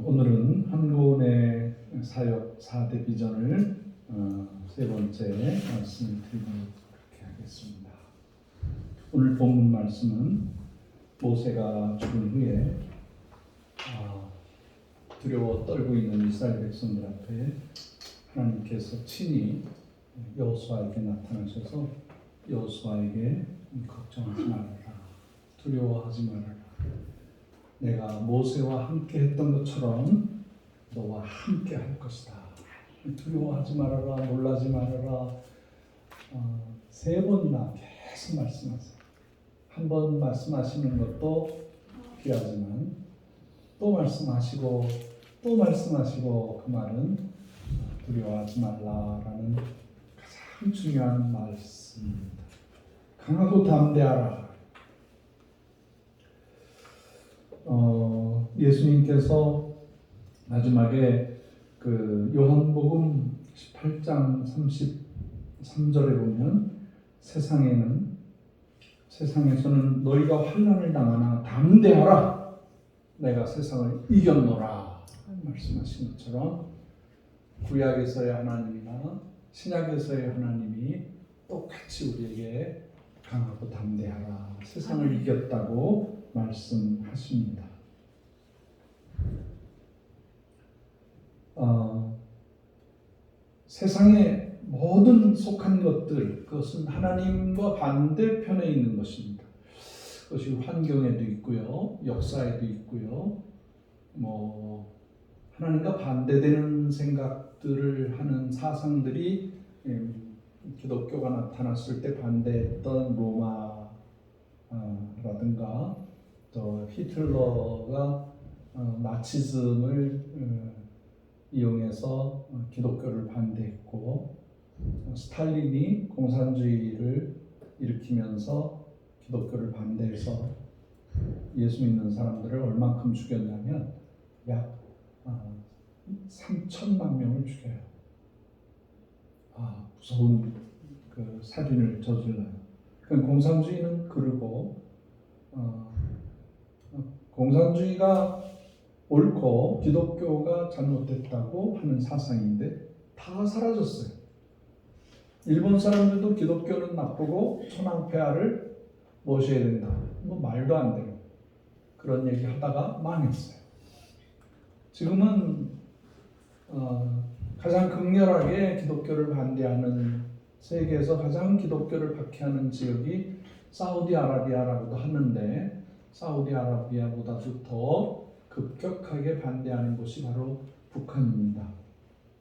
오늘은 한국은혜 사역 4대 비전을 세 번째 말씀을 드리도록 그렇게 하겠습니다. 오늘 본문 말씀은 모세가 죽은 후에 두려워 떨고 있는 이스라엘 백성들 앞에 하나님께서 친히 여호수아에게 나타나셔서 여호수아에게 걱정하지 말아라, 두려워하지 말아라. 내가 모세와 함께 했던 것처럼 너와 함께 할 것이다. 두려워하지 말아라, 놀라지 말아라. 세 번이나 계속 말씀하세요. 한 번 말씀하시는 것도 귀하지만 또 말씀하시고 또 말씀하시고, 그 말은 두려워하지 말라라는 가장 중요한 말씀입니다. 강하고 담대하라. 예수님께서 마지막에 그 요한복음 18장 33절에 보면 세상에서는 너희가 환난을 당하나 담대하라, 내가 세상을 이겼노라 말씀하신 것처럼 구약에서의 하나님이나 신약에서의 하나님이 똑같이 우리에게 강하고 담대하라, 세상을 이겼다고 말씀하십니다. 세상의 모든 속한 것들, 그것은 하나님과 반대편에 있는 것입니다. 그것이 환경에도 있고요, 역사에도 있고요, 하나님과 반대되는 생각들을 하는 사상들이 기독교가 나타났을 때 반대했던 로마라든가 또 히틀러가 나치즘을 이용해서 기독교를 반대했고, 스탈린이 공산주의를 일으키면서 기독교를 반대해서 예수 믿는 사람들을 얼만큼 죽였냐면 약 3천만 명을 죽여요. 무서운 그 살인을 저질러요. 공산주의는 그러고 공산주의가 옳고 기독교가 잘못됐다고 하는 사상인데 다 사라졌어요. 일본 사람들도 기독교는 나쁘고 천황폐하를 모셔야 된다, 말도 안 되는 그런 얘기 하다가 망했어요. 지금은 가장 극렬하게 기독교를 반대하는, 세계에서 가장 기독교를 박해하는 지역이 사우디아라비아라고도 하는데, 사우디아라비아보다도 더 급격하게 반대하는 곳이 바로 북한입니다.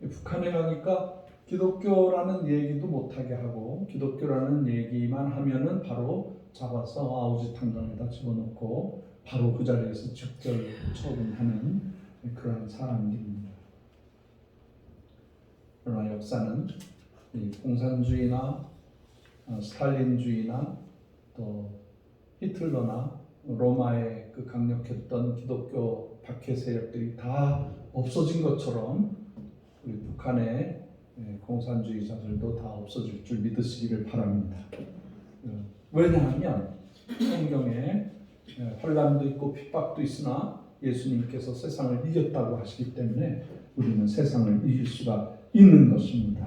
북한에 가니까 기독교라는 얘기도 못하게 하고, 기독교라는 얘기만 하면은 바로 잡아서 아우지탄강에다 집어넣고 바로 그 자리에서 즉결 처분하는 그런 사람들입니다. 그러나 역사는 공산주의나 스탈린주의나 또 히틀러나 로마의 그 강력했던 기독교 박해 세력들이 다 없어진 것처럼 우리 북한의 공산주의자들도 다 없어질 줄 믿으시기를 바랍니다. 왜냐하면 성경에 환난도 있고 핍박도 있으나 예수님께서 세상을 이겼다고 하시기 때문에 우리는 세상을 이길 수가 있는 것입니다.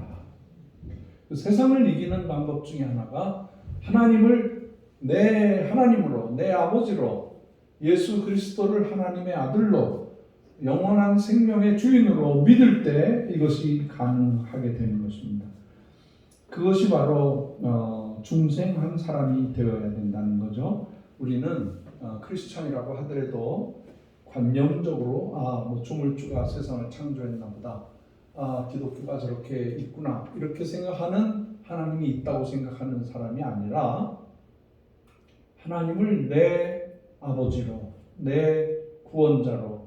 그 세상을 이기는 방법 중에 하나가 하나님을 내 하나님으로, 내 아버지로, 예수 그리스도를 하나님의 아들로, 영원한 생명의 주인으로 믿을 때 이것이 가능하게 되는 것입니다. 그것이 바로 중생한 사람이 되어야 된다는 거죠. 우리는 크리스찬이라고 하더라도 관념적으로 조물주가 세상을 창조했나 보다, 기독교가 저렇게 있구나, 이렇게 생각하는, 하나님이 있다고 생각하는 사람이 아니라 하나님을 내 아버지로, 내 구원자로,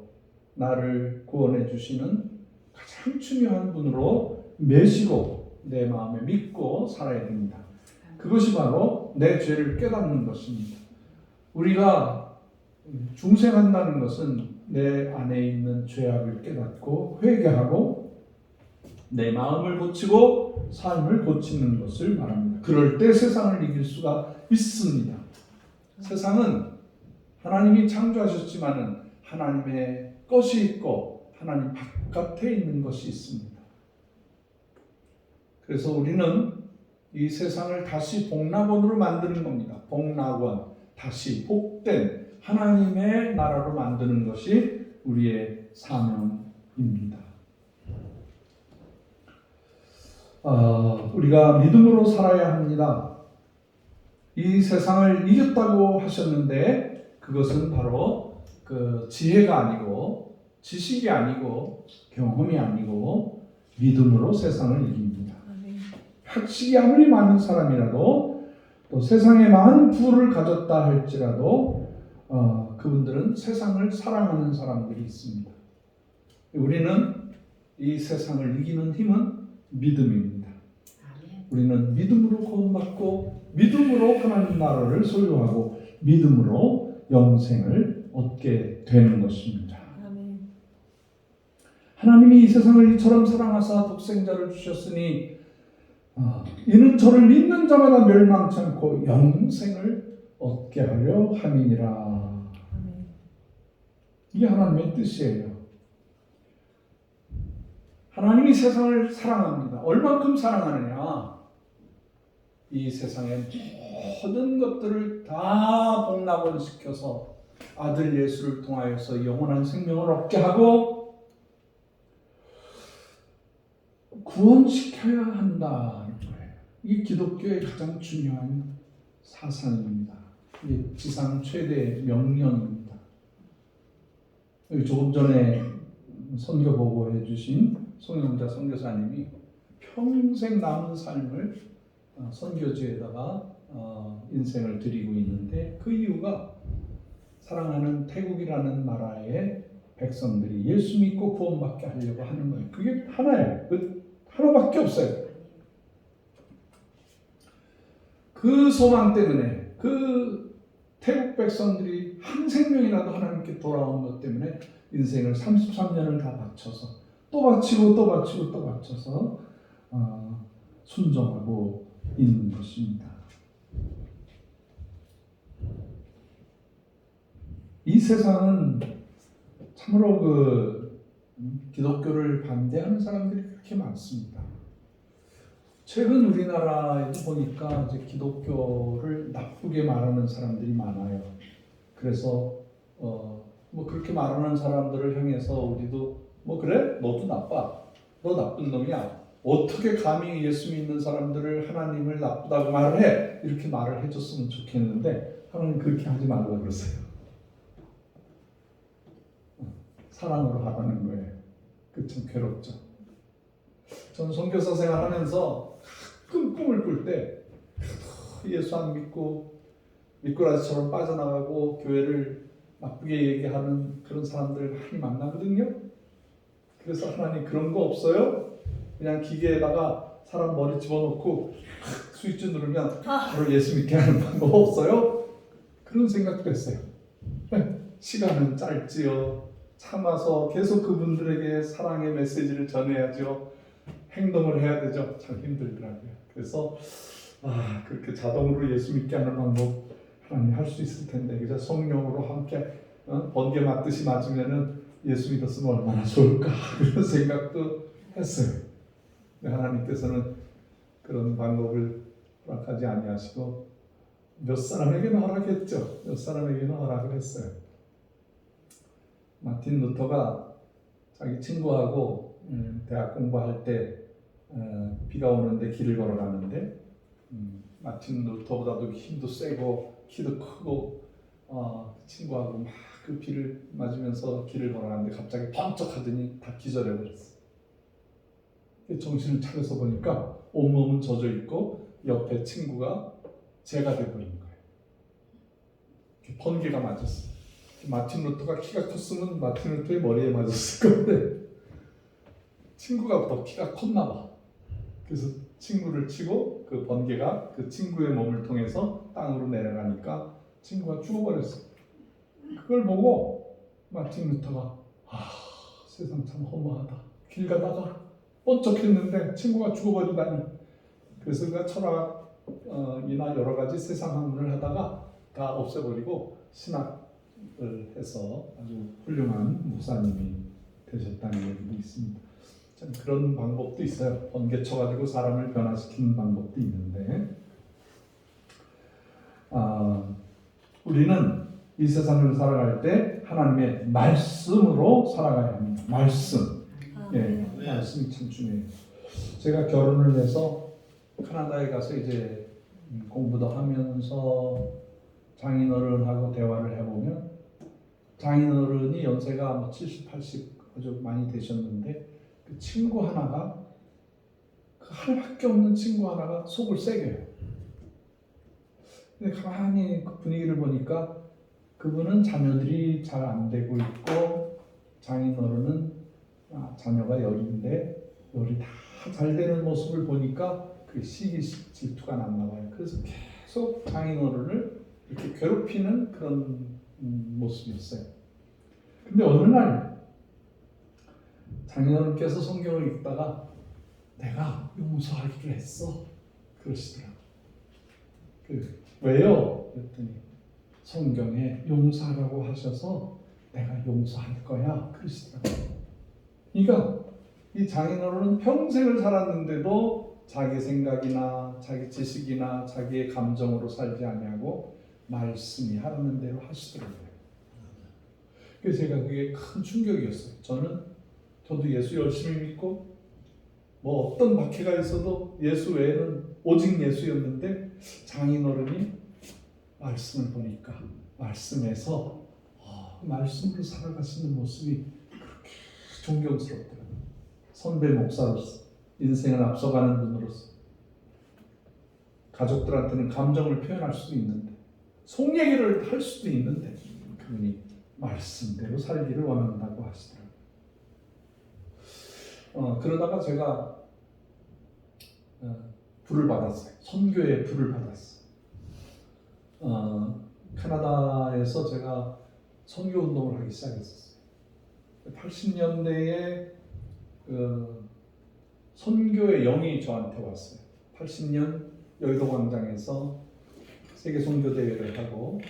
나를 구원해 주시는 가장 중요한 분으로 매시고 내 마음에 믿고 살아야 됩니다. 그것이 바로 내 죄를 깨닫는 것입니다. 우리가 중생한다는 것은 내 안에 있는 죄악을 깨닫고 회개하고 내 마음을 고치고 삶을 고치는 것을 말합니다. 그럴 때 세상을 이길 수가 있습니다. 세상은 하나님이 창조하셨지만은 하나님의 것이 있고 하나님 바깥에 있는 것이 있습니다. 그래서 우리는 이 세상을 다시 복락원으로 만드는 겁니다. 복락원, 다시 복된 하나님의 나라로 만드는 것이 우리의 사명입니다. 우리가 믿음으로 살아야 합니다. 이 세상을 이겼다고 하셨는데 그것은 바로 그 지혜가 아니고 지식이 아니고 경험이 아니고 믿음으로 세상을 이깁니다. 학식이 아무리 많은 사람이라도 또 세상에 많은 부를 가졌다 할지라도 그분들은 세상을 사랑하는 사람들이 있습니다. 우리는 이 세상을 이기는 힘은 믿음입니다. 우리는 믿음으로 구원받고 믿음으로 하나님 나라를 소유하고 믿음으로 영생을 얻게 되는 것입니다. 하나님이 이 세상을 이처럼 사랑하사 독생자를 주셨으니 이는 저를 믿는 자마다 멸망치 않고 영생을 얻게 하려 함이니라. 이게 하나님의 뜻이에요. 하나님이 세상을 사랑합니다. 얼만큼 사랑하느냐? 이 세상의 모든 것들을 다 복락원시켜서 아들 예수를 통하여서 영원한 생명을 얻게 하고 구원시켜야 한다는 거예요. 이게 기독교의 가장 중요한 사상입니다. 이게 지상 최대 명령입니다. 조금 전에 선교 보고해 주신 송영자 선교사님이 평생 남은 삶을 선교지에다가 인생을 드리고 있는데 그 이유가 사랑하는 태국이라는 나라의 백성들이 예수 믿고 구원받게 하려고 하는 거예요. 그게 하나예요. 하나밖에 없어요. 그 소망 때문에 그 태국 백성들이 한 생명이라도 하나님께 돌아온 것 때문에 인생을 33년을 다 바쳐서 또 바치고 또 바치고 또 바쳐서 순종하고 있는 것입니다. 이 세상은 참으로 기독교를 반대하는 사람들이 그렇게 많습니다. 최근 우리나라에도 보니까 이제 기독교를 나쁘게 말하는 사람들이 많아요. 그래서 뭐 그렇게 말하는 사람들을 향해서 우리도 뭐 그래? 너도 나빠. 너 나쁜 놈이야. 어떻게 감히 예수 믿는 사람들을 하나님을 나쁘다고 말을 해? 이렇게 말을 해줬으면 좋겠는데 하나님 그렇게 하지 말라고 그러세요. 사랑으로 하라는 거예요. 그 참 괴롭죠. 저는 선교사 생활하면서 가끔 꿈을 꿀 때 예수 안 믿고 미꾸라지처럼 빠져나가고 교회를 나쁘게 얘기하는 그런 사람들 많이 만나거든요. 그래서 하나님 그런 거 없어요? 그냥 기계에다가 사람 머리 집어넣고 스위치 누르면 바로 예수 믿게 하는 방법 없어요? 그런 생각도 했어요. 시간은 짧지요. 참아서 계속 그분들에게 사랑의 메시지를 전해야죠. 행동을 해야 되죠. 참 힘들더라고요. 그래서 그렇게 자동으로 예수 믿게 하는 방법 하나님 할 수 있을 텐데 그저 성령으로 함께 번개 맞듯이 맞으면은 예수 믿었으면 얼마나 좋을까 그런 생각도 했어요. 하나님께서는 그런 방법을 허락하지 아니하시고 몇 사람에게는 허락했죠. 몇 사람에게는 허락을 했어요. 마틴 루터가 자기 친구하고 대학 공부할 때 비가 오는데 길을 걸어가는데 마틴 루터보다도 힘도 세고 키도 크고 친구하고 막 그 비를 맞으면서 길을 걸어가는데 갑자기 번쩍 하더니 다 기절해버렸어. 정신을 차려서 보니까 온몸은 젖어 있고 옆에 친구가 재가 돼버린 거예요. 번개가 맞았어. 마틴 루터가 키가 컸으면 마틴 루터의 머리에 맞았을 건데 친구가 더 키가 컸나 봐. 그래서 친구를 치고 그 번개가 그 친구의 몸을 통해서 땅으로 내려가니까 친구가 죽어버렸어. 그걸 보고 마틴 루터가 세상 참 허무하다. 길 가다가 번쩍했는데 친구가 죽어버리다니. 그래서 그 철학이나 여러 가지 세상 학문을 하다가 다 없애버리고 신학을 해서 아주 훌륭한 목사님이 되셨다는 얘기도 있습니다. 참 그런 방법도 있어요. 번개쳐가지고 사람을 변화시키는 방법도 있는데, 우리는 이 세상을 살아갈 때 하나님의 말씀으로 살아가야 합니다. 말씀. 예, 말씀이 참 중요해요. 제가 결혼을 해서 캐나다에 가서 이제 공부도 하면서 장인어른하고 대화를 해보면, 장인어른이 연세가 뭐 70, 80 아주 많이 되셨는데, 그 친구 하나가, 그 하나밖에 없는 친구 하나가 속을 새겨요. 근데 가만히 그 분위기를 보니까 그분은 자녀들이 잘 안 되고 있고, 장인어른은 자녀가 열인데 열이 다 잘 되는 모습을 보니까 그 시기 질투가 났나 봐요. 그래서 계속 장인어른을 이렇게 괴롭히는 그런 모습이었어요. 근데 어느 날 장인어른께서 성경을 읽다가 내가 용서하기로 했어 그러시더라고요. 왜요? 그랬더니 성경에 용서하라고 하셔서 내가 용서할 거야 그러시더라고요. 그러니까 이 장인어른은 평생을 살았는데도 자기 생각이나 자기 지식이나 자기의 감정으로 살지 아니하고 말씀이 하라는 대로 하시더라고요. 그래서 제가 그게 큰 충격이었어요. 저도 예수 열심히 믿고 뭐 어떤 박해가 있어도 예수 외에는 오직 예수였는데, 장인어른이 말씀을 보니까 말씀에서 말씀으로 살아가시는 모습이 그렇게 존경스럽더라고요. 선배 목사로서, 인생을 앞서가는 분으로서 가족들한테는 감정을 표현할 수도 있는데, 속 얘기를 할 수도 있는데, 그분이 말씀대로 살기를 원한다고 하시더라고요. 그러다가 제가 불을 받았어요. 선교에 불을 받았어요. 캐나다에서 제가 선교 운동을 하기 시작했었어요. 80년대에 선교의 영이 저한테 왔어요. 80년 여의도 광장에서 세계 선교 대회를 하고,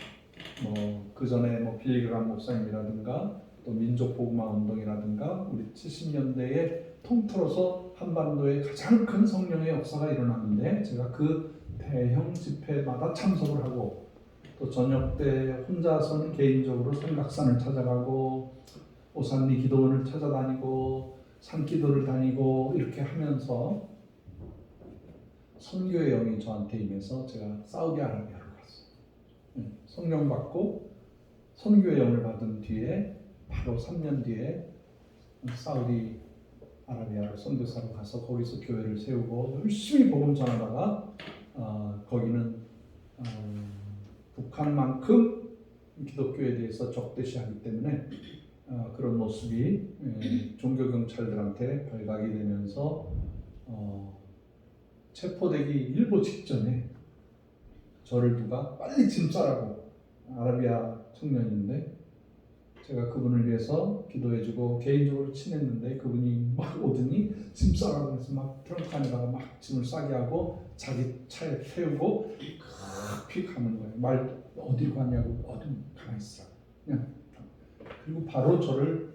그 전에 빌리그람 목사님이라든가 또 민족 복음화 운동이라든가, 우리 70년대에 통틀어서 한반도에 가장 큰 성령의 역사가 일어났는데, 제가 그 대형 집회마다 참석을 하고, 또 저녁 때 혼자서는 개인적으로 삼각산을 찾아가고 오산리 기도원을 찾아다니고 산기도를 다니고 이렇게 하면서 선교의 영이 저한테 임해서 제가 사우디아라비아로 갔어요. 성령 받고 선교의 영을 받은 뒤에 바로 3년 뒤에 사우디아라비아로 선교사로 가서 거기서 교회를 세우고 열심히 복음 전하다가, 거기는 북한만큼 기독교에 대해서 적대시하기 때문에 그런 모습이 종교 경찰들한테 발각이 되면서 체포되기 일보 직전에 저를 누가 빨리 짐 싸라고, 아라비아 청년인데 제가 그분을 위해서 기도해주고 개인적으로 친했는데, 그분이 막 오더니 짐 싸라고 해서 막 트렁크 안에다가 막 짐을 싸게 하고 자기 차에 태우고 급히 가는 거예요. 말 어디로 가냐고, 어디 가만히 있으라고 그냥. 그리고 바로 저를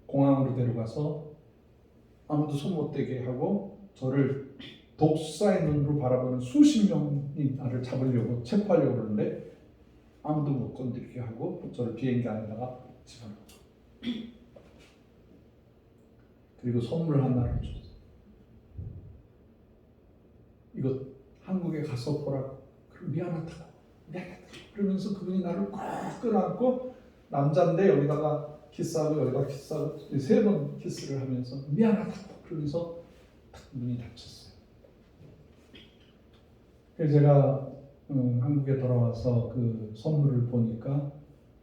공항으로 데려가서 아무도 손 못 대게 하고, 저를 독수사의 눈으로 바라보는 수십 명이 나를 잡으려고 체포하려고 그러는데 아무도 못 건드리게 하고 저를 비행기 안에다가 집어넣고, 그리고 선물 하나를 줬어요. 이거 한국에 가서 보라고. 그럼 미안하다고 그러면서 그분이 나를 꼭 끌어안고, 남자인데 여기다가 키스하고 여기다가 키스하고 3번 키스를 하면서 미안하다고 그러면서 문이 닫혔어요. 그래서 제가 한국에 돌아와서 그 선물을 보니까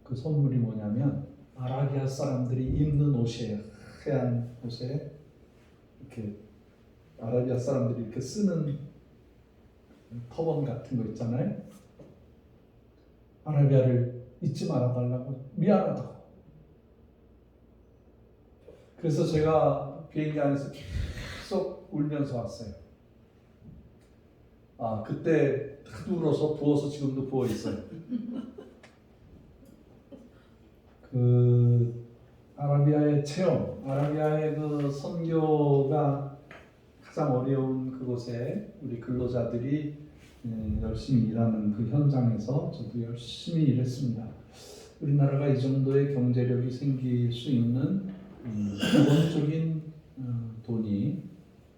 그 선물이 뭐냐면 아라비아 사람들이 입는 옷이에요. 하얀 옷에 이렇게 아라비아 사람들이 이렇게 쓰는 터번 같은 거 있잖아요. 아라비아를 잊지 말아달라고, 미안하다고. 그래서 제가 비행기 안에서 계속 울면서 왔어요. 그때 하도 울어서 부어서 지금도 부어 있어요. 그 아라비아의 체험, 아라비아의 그 선교가 가장 어려운 그곳에 우리 근로자들이 열심히 일하는 그 현장에서 저도 열심히 일했습니다. 우리나라가 이 정도의 경제력이 생길 수 있는 기본적인 돈이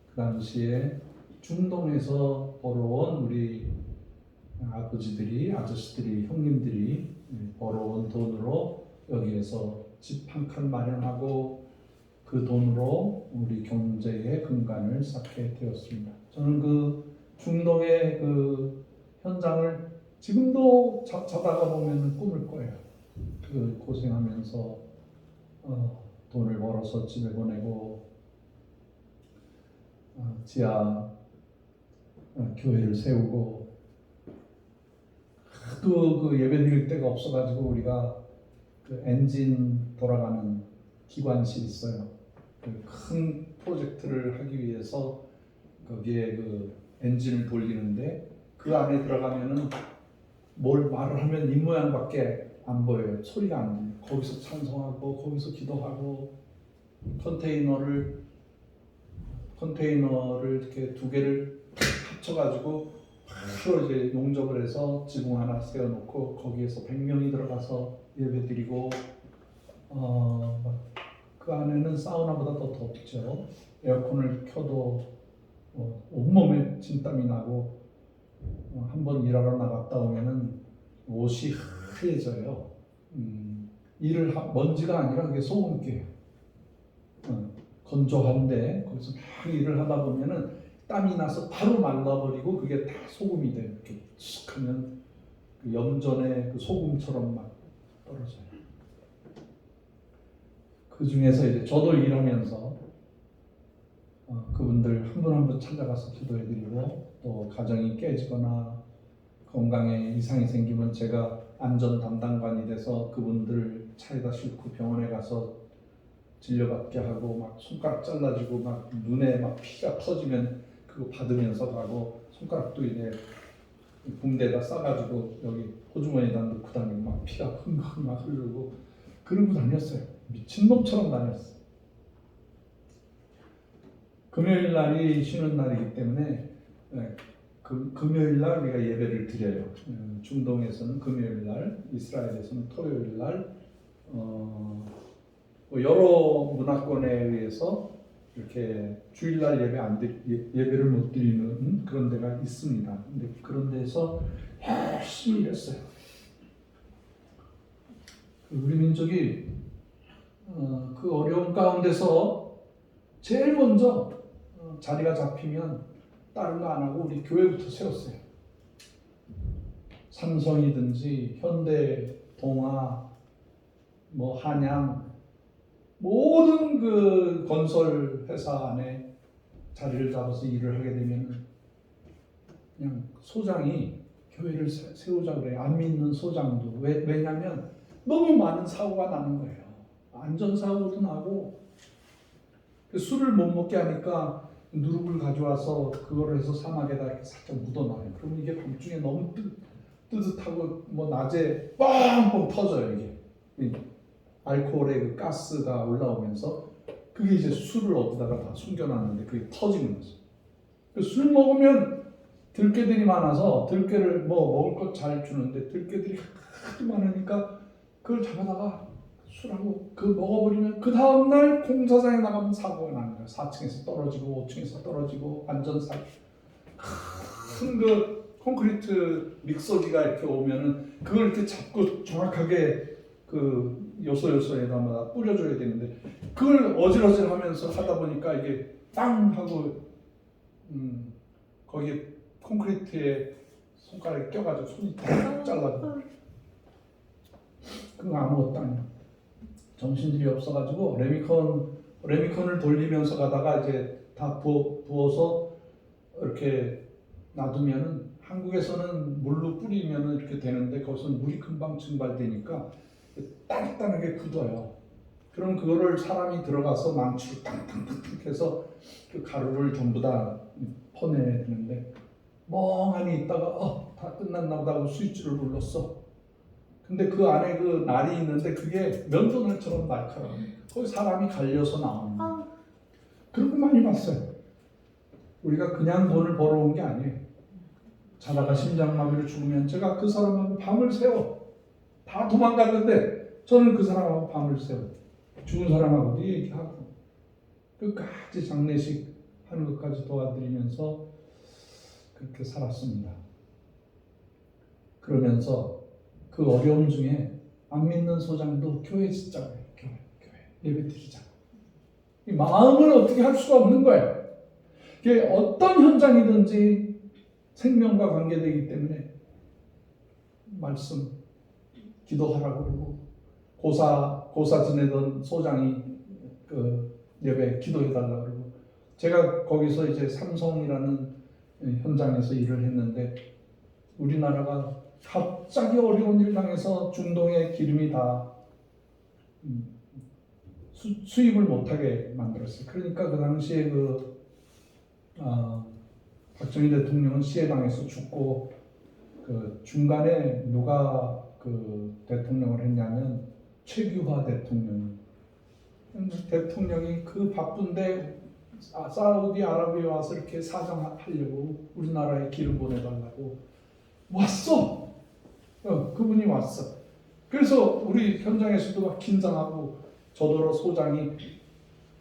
그 당시에 중동에서 벌어온 우리 아버지들이, 아저씨들이, 형님들이 벌어온 돈으로 여기에서 집 한 칸 마련하고 그 돈으로 우리 경제의 근간을 쌓게 되었습니다. 저는 그 중동의 그 현장을 지금도 자다가 보면 꿈을 꿔요. 그 고생하면서 돈을 벌어서 집에 보내고 지하 교회를 세우고 하도 그 예배 드릴 데가 없어가지고 우리가 그 엔진 돌아가는 기관실 있어요. 그 큰 프로젝트를 하기 위해서 거기에 그 엔진을 돌리는데 그 안에 들어가면은 뭘 말을 하면 입 모양밖에 안 보여요. 소리가 안 들려요. 거기서 찬송하고 거기서 기도하고 컨테이너를 이렇게 두 개를 합쳐가지고 바로 이제 용접을 해서 지붕 하나 세워놓고 거기에서 100명이 들어가서 예배드리고 그 안에는 사우나보다 더 덥죠. 에어컨을 켜도 온몸에 진땀이 나고 한번 일하러 나갔다 오면은 옷이 하얘져요. 먼지가 아니라 그게 소금기예요. 건조한데 거기서 막 일을 하다 보면은 땀이 나서 바로 말라버리고 그게 다 소금이 돼요. 이렇게 쑥 하면 그 염전에 그 소금처럼 막 떨어져요. 그 중에서 이제 저도 일하면서 그분들 한 분 한 분 찾아가서 기도해드리고 또 가정이 깨지거나 건강에 이상이 생기면 제가 안전 담당관이 돼서 그분들 차에다 싣고 병원에 가서 진료받게 하고 막 손가락 잘라지고 막 눈에 막 피가 터지면 그거 받으면서 가고 손가락도 이제 붕대에다 싸가지고 여기 호주머니에다 넣고 다니고 막 피가 흥흥 막 흐르고 그러고 다녔어요. 미친놈처럼 다녔어요. 금요일 날이 쉬는 날이기 때문에 금요일 날 우리가 예배를 드려요. 중동에서는 금요일 날, 이스라엘에서는 토요일 날 여러 문화권에 의해서 이렇게 주일날 예배를 못 드리는 그런 데가 있습니다. 근데 그런 데서 열심히 일했어요. 우리 민족이 그 어려운 가운데서 제일 먼저 자리가 잡히면 다른 거 안 하고 우리 교회부터 세웠어요. 삼성이든지 현대, 동아, 한양 모든 그 건설 회사 안에 자리를 잡아서 일을 하게 되면 그냥 소장이 교회를 세우자 그래요. 안 믿는 소장도. 왜냐하면 너무 많은 사고가 나는 거예요. 안전사고도 나고 술을 못 먹게 하니까 누룩을 가져와서 그거를 해서 사막에다 이렇게 살짝 묻어놔요. 그러면 이게 밤중에 너무 뜨뜻하고 낮에 뻥뻥 터져요. 이게 알코올의 그 가스가 올라오면서 그게 이제 술을 어디다가 다 숨겨놨는데 그게 터지는 거죠. 술 먹으면 들깨들이 많아서 들깨를 먹을 것 잘 주는데 들깨들이 하도 많으니까 그걸 잡아다가 술하고 그 먹어버리면 그 다음날 공사장에 나가면 사고가 나는 거예요. 4층에서 떨어지고 5층에서 떨어지고 안전사고 큰 그 콘크리트 믹서기가 이렇게 오면은 그걸 이렇게 잡고 정확하게 그 요소에다가 뿌려줘야 되는데 그걸 어질어질하면서 하다 보니까 이게 땅 하고 거기에 콘크리트에 손가락이 껴가지고 손이 딱 잘라져. 그거 아무것도 아니야. 정신들이 없어가지고 레미콘을 돌리면서 가다가 이제 다 부어서 이렇게 놔두면은 한국에서는 물로 뿌리면은 이렇게 되는데 거기서는 물이 금방 증발되니까 단단하게 굳어요. 그럼 그거를 사람이 들어가서 망치로 탕탕탕탕 해서 그 가루를 전부 다 퍼내야 되는데 멍하니 있다가 다 끝났나 보다 하고 스위치를 눌렀어. 근데 그 안에 그 날이 있는데 그게 면도날처럼 날카로워. 거기 사람이 갈려서 나오는 거야. 그런 거 많이 봤어요. 우리가 그냥 돈을 벌어온 게 아니에요. 자다가 심장마비로 죽으면 제가 그 사람하고 밤을 새워. 다 도망갔는데 저는 그 사람하고 밤을 새워. 죽은 사람하고도 얘기하고 끝까지 장례식 하는 것까지 도와드리면서 그렇게 살았습니다. 그러면서 그 어려움 중에 안 믿는 소장도 교회 짓자고 해요. 교회 예배 드리자고. 이 마음을 어떻게 할 수가 없는 거예요. 이게 어떤 현장이든지 생명과 관계되기 때문에 말씀 기도하라고 그러고 고사 지내던 소장이 그 예배 기도해달라고 그러고 제가 거기서 이제 삼성이라는 현장에서 일을 했는데 우리나라가 갑자기 어려운 일 당해서 중동의 기름이 다 수입을 못하게 만들었어요. 그러니까 그 당시에 박정희 대통령은 시해당해서 죽고 그 중간에 누가 그 대통령을 했냐면 최규화 대통령이 그 바쁜데 사우디아라비아에 와서 이렇게 사정하려고 우리나라에 기름 보내달라고 왔어. 그분이 왔어. 그래서 우리 현장에서도 막 긴장하고 저더러 소장이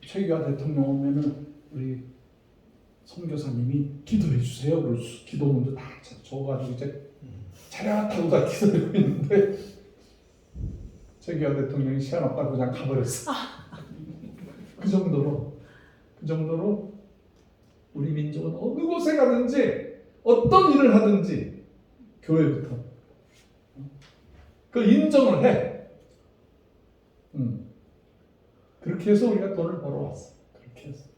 최규하 대통령 오면은 우리 선교사님이 기도해 주세요. 그래서 기도문도 다 적어가지고 이제 차량 타고 다 기다리고 있는데 최규하 대통령이 시간 없다고 그냥 가버렸어. 그 정도로 우리 민족은 어느 곳에 가든지 어떤 일을 하든지 교회부터 그 인정을 해. 그렇게 해서 우리가 돈을 벌어왔어. 그렇게 해서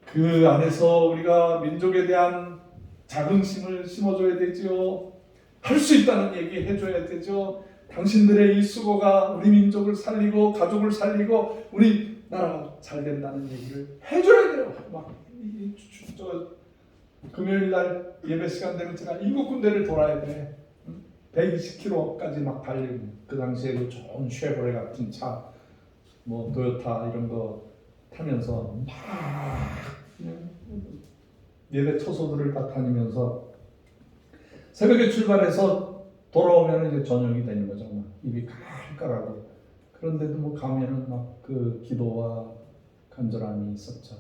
그 안에서 우리가 민족에 대한 자긍심을 심어줘야 되죠. 할 수 있다는 얘기 해줘야 되죠. 당신들의 이 수고가 우리 민족을 살리고 가족을 살리고 우리 나라가 잘 된다는 얘기를 해줘야 돼요. 금요일 날 예배 시간 되면 제가 7군데를 돌아야 돼. 120km까지 막 달리고 그 당시에 그 좋은 쉐보레 같은 차, 뭐 토요타 이런 거 타면서 막 예배 처소들을 다 다니면서 새벽에 출발해서 돌아오면 이제 저녁이 되는 거죠. 막 입이 칼칼하고 그런데도 뭐 가면은 막 그 기도와 간절함이 있었죠.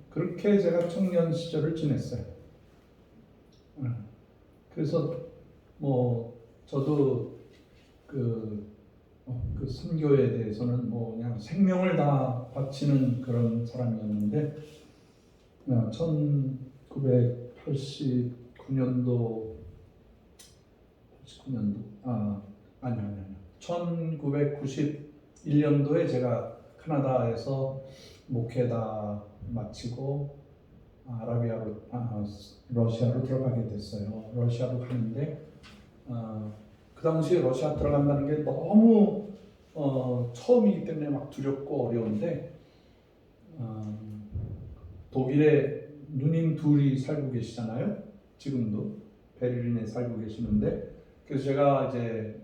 그렇게 제가 청년 시절을 지냈어요. 그래서 뭐 저도 그 선교에 대해서는 뭐 그냥 생명을 다 바치는 그런 사람이었는데 1989년도 1991년도에 제가 캐나다에서 목회 다 마치고 러시아로 들어가게 됐어요. 러시아로 가는데 그 당시에 러시아 들어간다는 게 너무 처음이기 때문에 막 두렵고 어려운데 독일에 누님 둘이 살고 계시잖아요. 지금도 베를린에 살고 계시는데 그래서 제가 이제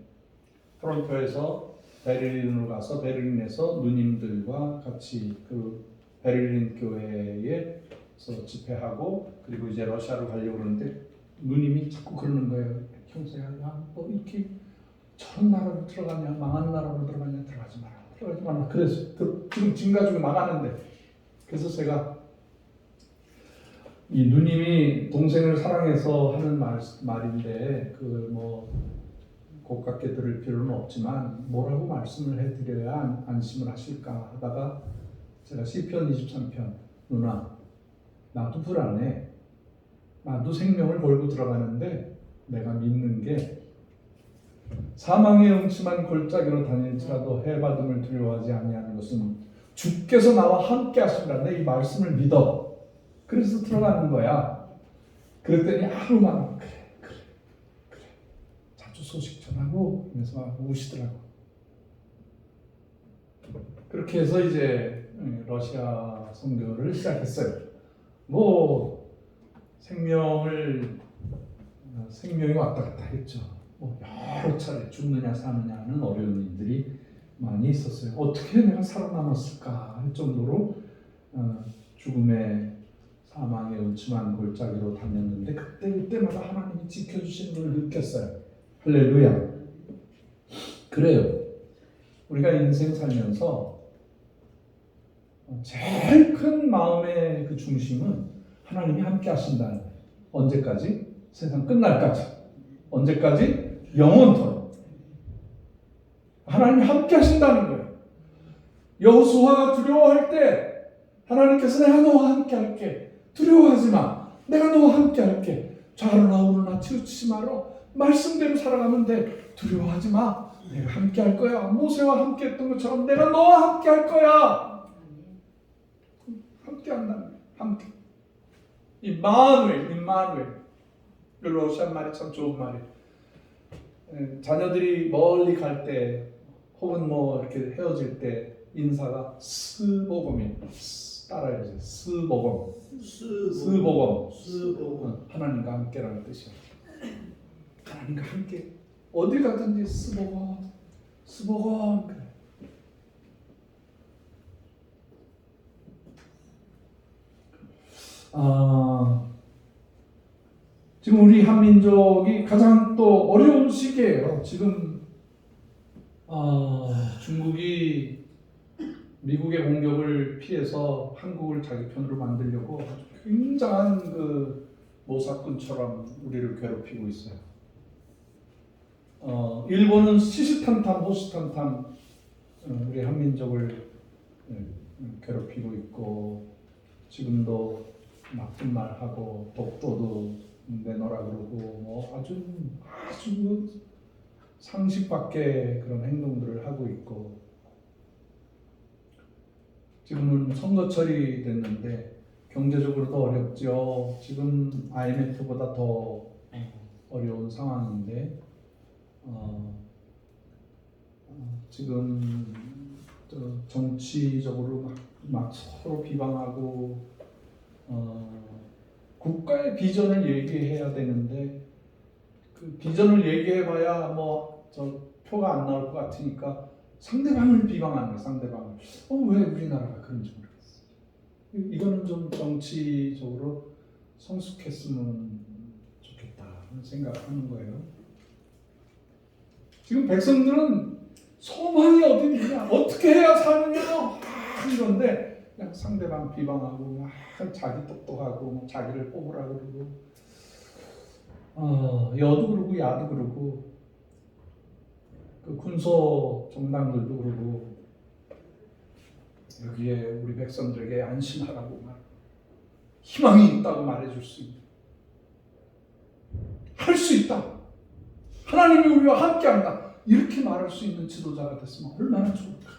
토론토에서 베를린으로 가서 베를린에서 누님들과 같이 그 베를린 교회에서 집회하고 그리고 이제 러시아로 가려고 그러는데 누님이 자꾸 그러는 거예요. 형제야, 뭐 이렇게 저런 나라로 들어가냐, 망한 나라로 들어가냐, 들어가지 마라. 그래서 지금 짐 가지고 나가는데 그래서 제가 이 누님이 동생을 사랑해서 하는 말인데 그 뭐 고깝게 들을 필요는 없지만 뭐라고 말씀을 해드려야 안심을 하실까 하다가 제가 시편 23편 누나 나도 불안해. 나도 생명을 걸고 들어가는데 내가 믿는 게 사망의 음침한 골짜기로 다닐지라도 해받음을 두려워하지 아니하는 것은 주께서 나와 함께 하신다. 내 이 말씀을 믿어. 그래서 들어가는 거야. 그랬더니 하루만 그래. 자주 소식 전하고 그래서 막 우시더라고. 그렇게 해서 이제 러시아 선교를 시작했어요. 뭐 생명이 왔다 갔다 했죠. 뭐 여러 차례 죽느냐 사느냐 하는 어려운 일들이 많이 있었어요. 어떻게 내가 살아남았을까 할 정도로 죽음의 사망의 음침한 골짜기로 다녔는데 그때마다 하나님이 지켜주시는 걸 느꼈어요. 할렐루야. 그래요. 우리가 인생 살면서 제일 큰 마음의 그 중심은 하나님이 함께 하신다는 거예요. 언제까지? 세상 끝날까지. 언제까지? 영원토록. 하나님이 함께 하신다는 거예요. 여호수아가 두려워할 때 하나님께서 내가 너와 함께 할게. 두려워하지 마. 내가 너와 함께 할게. 좌로나 우로나 치우치지 마라. 말씀대로 살아가면 돼. 두려워하지 마. 내가 함께 할 거야. 모세와 함께 했던 것처럼 내가 너와 함께 할 거야. 함께 한다는 거야. 함께. 임마누엘. 러시아 말이 참 좋은 말이에요. 자녀들이 멀리 갈 때 혹은 뭐 이렇게 헤어질 때 인사가 스보검이에요. 따라해야지. 스보검. 하나님과 함께라는 뜻이야. 하나님과 함께 어딜 가든지 스보검 그래. 지금 우리 한민족이 가장 또 어려운 시기예요. 지금 중국이 미국의 공격을 피해서 한국을 자기 편으로 만들려고 아주 굉장한 그 모사꾼처럼 우리를 괴롭히고 있어요. 일본은 시시탄탄 호시탄탄 우리 한민족을 괴롭히고 있고 지금도 나쁜 말 하고 독도도 내놓으라 그러고 뭐 아주 상식 밖의 그런 행동들을 하고 있고 지금은 선거철이 됐는데 경제적으로도 어렵죠. 지금 IMF보다 더 어려운 상황인데 지금 정치적으로 막 서로 비방하고 국가의 비전을 얘기해야 되는데 그 비전을 얘기해봐야 뭐 저 표가 안 나올 것 같으니까 상대방을 비방하는 거예요. 상대방을. 왜 우리나라가 그런지 모르겠어요. 이거는 좀 정치적으로 성숙했으면 좋겠다 하는 생각하는 거예요. 지금 백성들은 소망이 어디 있느냐, 어떻게 해야 사느냐 이런데 그냥 상대방 비방하고 자기 똑똑하고 자기를 뽑으라고 그러고 여도 그러고 야도 그러고 그 군소 정당들도 그러고 여기에 우리 백성들에게 안심하라고 희망이 있다고 말해줄 수 있다. 할 수 있다. 하나님이 우리와 함께한다. 이렇게 말할 수 있는 지도자가 됐으면 얼마나 좋을까.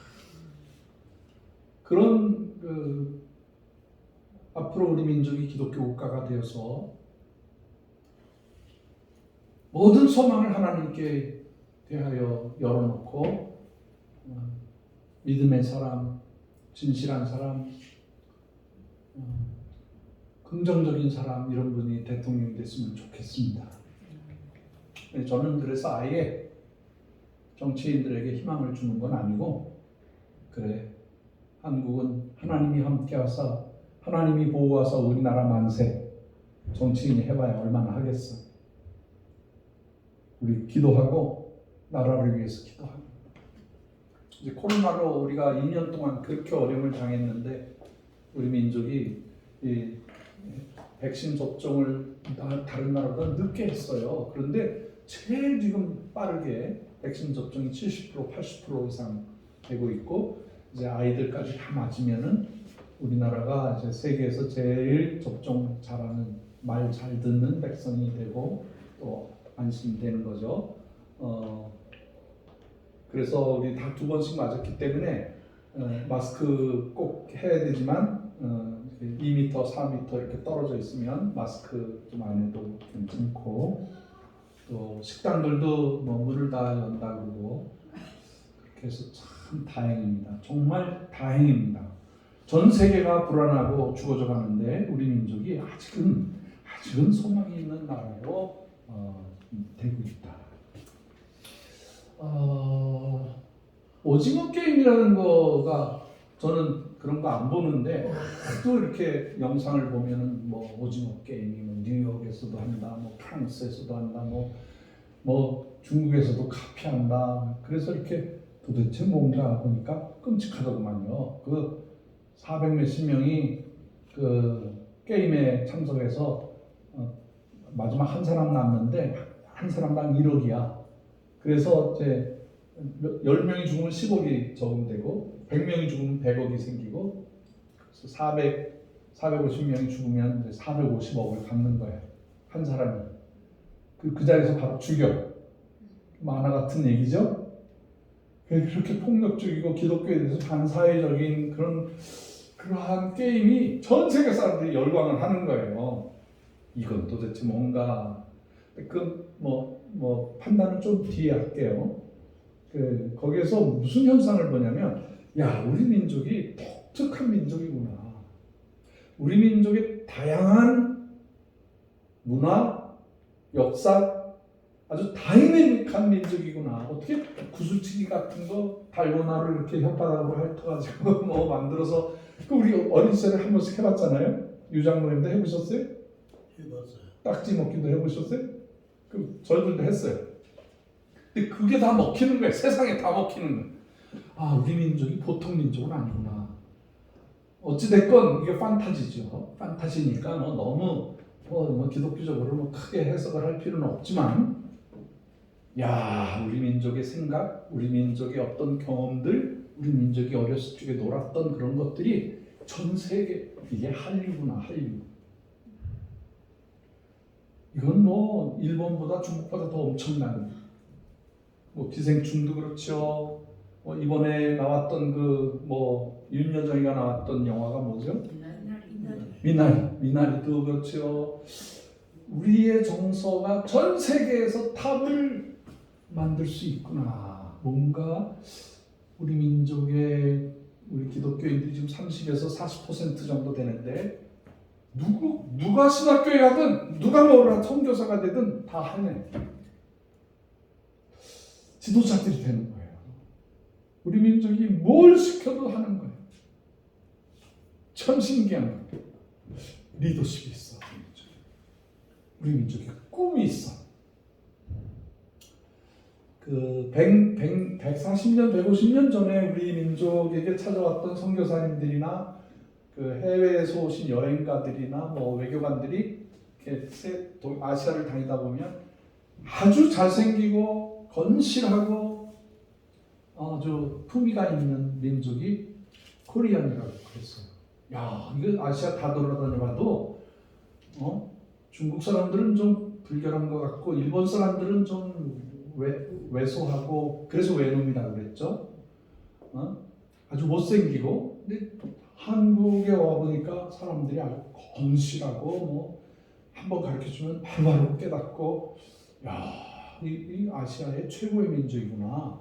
그런 앞으로 우리 민족이 기독교 국가가 되어서 모든 소망을 하나님께 대하여 열어놓고 믿음의 사람, 진실한 사람, 긍정적인 사람 이런 분이 대통령이 됐으면 좋겠습니다. 저는 그래서 아예 정치인들에게 희망을 주는 건 아니고 그래 한국은 하나님이 함께하사 하나님이 보호하사 우리나라 만세 정치인이 해봐야 얼마나 하겠어. 우리 기도하고 나라를 위해서 기도하고 이제 코로나로 우리가 2년 동안 그렇게 어려움을 당했는데 우리 민족이 이 백신 접종을 다른 나라보다 늦게 했어요. 그런데 제일 지금 빠르게 백신 접종이 70% 80% 이상 되고 있고 이제 아이들까지 다 맞으면은 우리나라가 이제 세계에서 제일 접종 잘하는 말 잘 듣는 백성이 되고 또 안심이 되는 거죠. 그래서 우리 다 2번씩 맞았기 때문에 마스크 꼭 해야 되지만 2m, 4m 이렇게 떨어져 있으면 마스크 좀 안 해도 괜찮고 또 식당들도 뭐 문을 다 연다 그러고 그렇게 해서 참 참 다행입니다. 정말 다행입니다. 전 세계가 불안하고 죽어져 가는데 우리 민족이 아직은 소망이 있는 나라로 되고 있다. 오징어 게임이라는 거가 저는 그런 거 안 보는데 또 이렇게 영상을 보면은 뭐 오징어 게임이 뭐 뉴욕에서도 한다, 뭐 프랑스에서도 한다, 뭐 중국에서도 카피한다. 그래서 이렇게 도대체 뭔가 보니까 끔찍하더구만요. 그 400 몇십 명이 그 게임에 참석해서 마지막 한 사람 남는데 한 사람당 1억이야. 그래서 이제 10명이 죽으면 10억이 적용되고 100명이 죽으면 100억이 생기고 그래서 450명이 죽으면 450억을 갚는 거예요. 한 사람이. 그 자리에서 바로 죽여. 만화 같은 얘기죠. 그렇게 폭력적이고 기독교에 대해서 반사회적인 그러한 게임이 전 세계 사람들이 열광을 하는 거예요. 이건 도대체 뭔가 판단은 좀 뒤에 할게요. 거기에서 무슨 현상을 보냐면, 우리 민족이 독특한 민족이구나. 우리 민족의 다양한 문화, 역사, 아주 다이내믹한 민족이구나. 어떻게 구슬치기 같은 거 달고나를 이렇게 혓바닥으로 핥아가지고 뭐 만들어서 우리 어린 시절에 한 번씩 해봤잖아요. 유장모님도 해보셨어요? 해봤어요. 딱지 먹기도 해보셨어요? 저희들도 했어요. 근데 그게 다 먹히는 거예요. 세상에 다 먹히는 거예요. 우리 민족이 보통 민족은 아니구나. 어찌됐건 이게 판타지죠. 판타지니까 너무 기독교적으로 크게 해석을 할 필요는 없지만, 우리 민족의 생각, 우리 민족의 어떤 경험들, 우리 민족이 어렸을 적에 놀았던 그런 것들이 전 세계, 이게 한류구나, 한류. 이건 일본보다 중국보다 더 엄청난, 기생충도 그렇죠. 이번에 나왔던 윤여정이가 나왔던 영화가 뭐죠? 미나리도 그렇죠. 우리의 정서가 전 세계에서 탑을 만들 수 있구나. 뭔가 우리 민족의, 우리 기독교인들이 지금 30에서 40% 정도 되는데 누가 신학교에 가든 누가 선교사가 되든 다 하네. 지도자들이 되는 거예요. 우리 민족이 뭘 시켜도 하는 거예요. 참 신기한 거예요. 리더십이 있어. 우리 민족에 꿈이 있어. 140년, 150년 전에 우리 민족에게 찾아왔던 선교사님들이나 해외에서 오신 여행가들이나 외교관들이 이렇게 아시아를 다니다 보면 아주 잘생기고 건실하고 아주 품위가 있는 민족이 코리안이라고 그랬어요. 이거 아시아 다 돌아다녀봐도 중국 사람들은 좀 불결한 것 같고 일본 사람들은 좀 왜소하고 그래서 외놈이라고 그랬죠. 아주 못생기고, 근데 한국에 와보니까 사람들이 아주 건실하고 한번 가르쳐주면 바로 깨닫고 이 아시아의 최고의 민족이구나.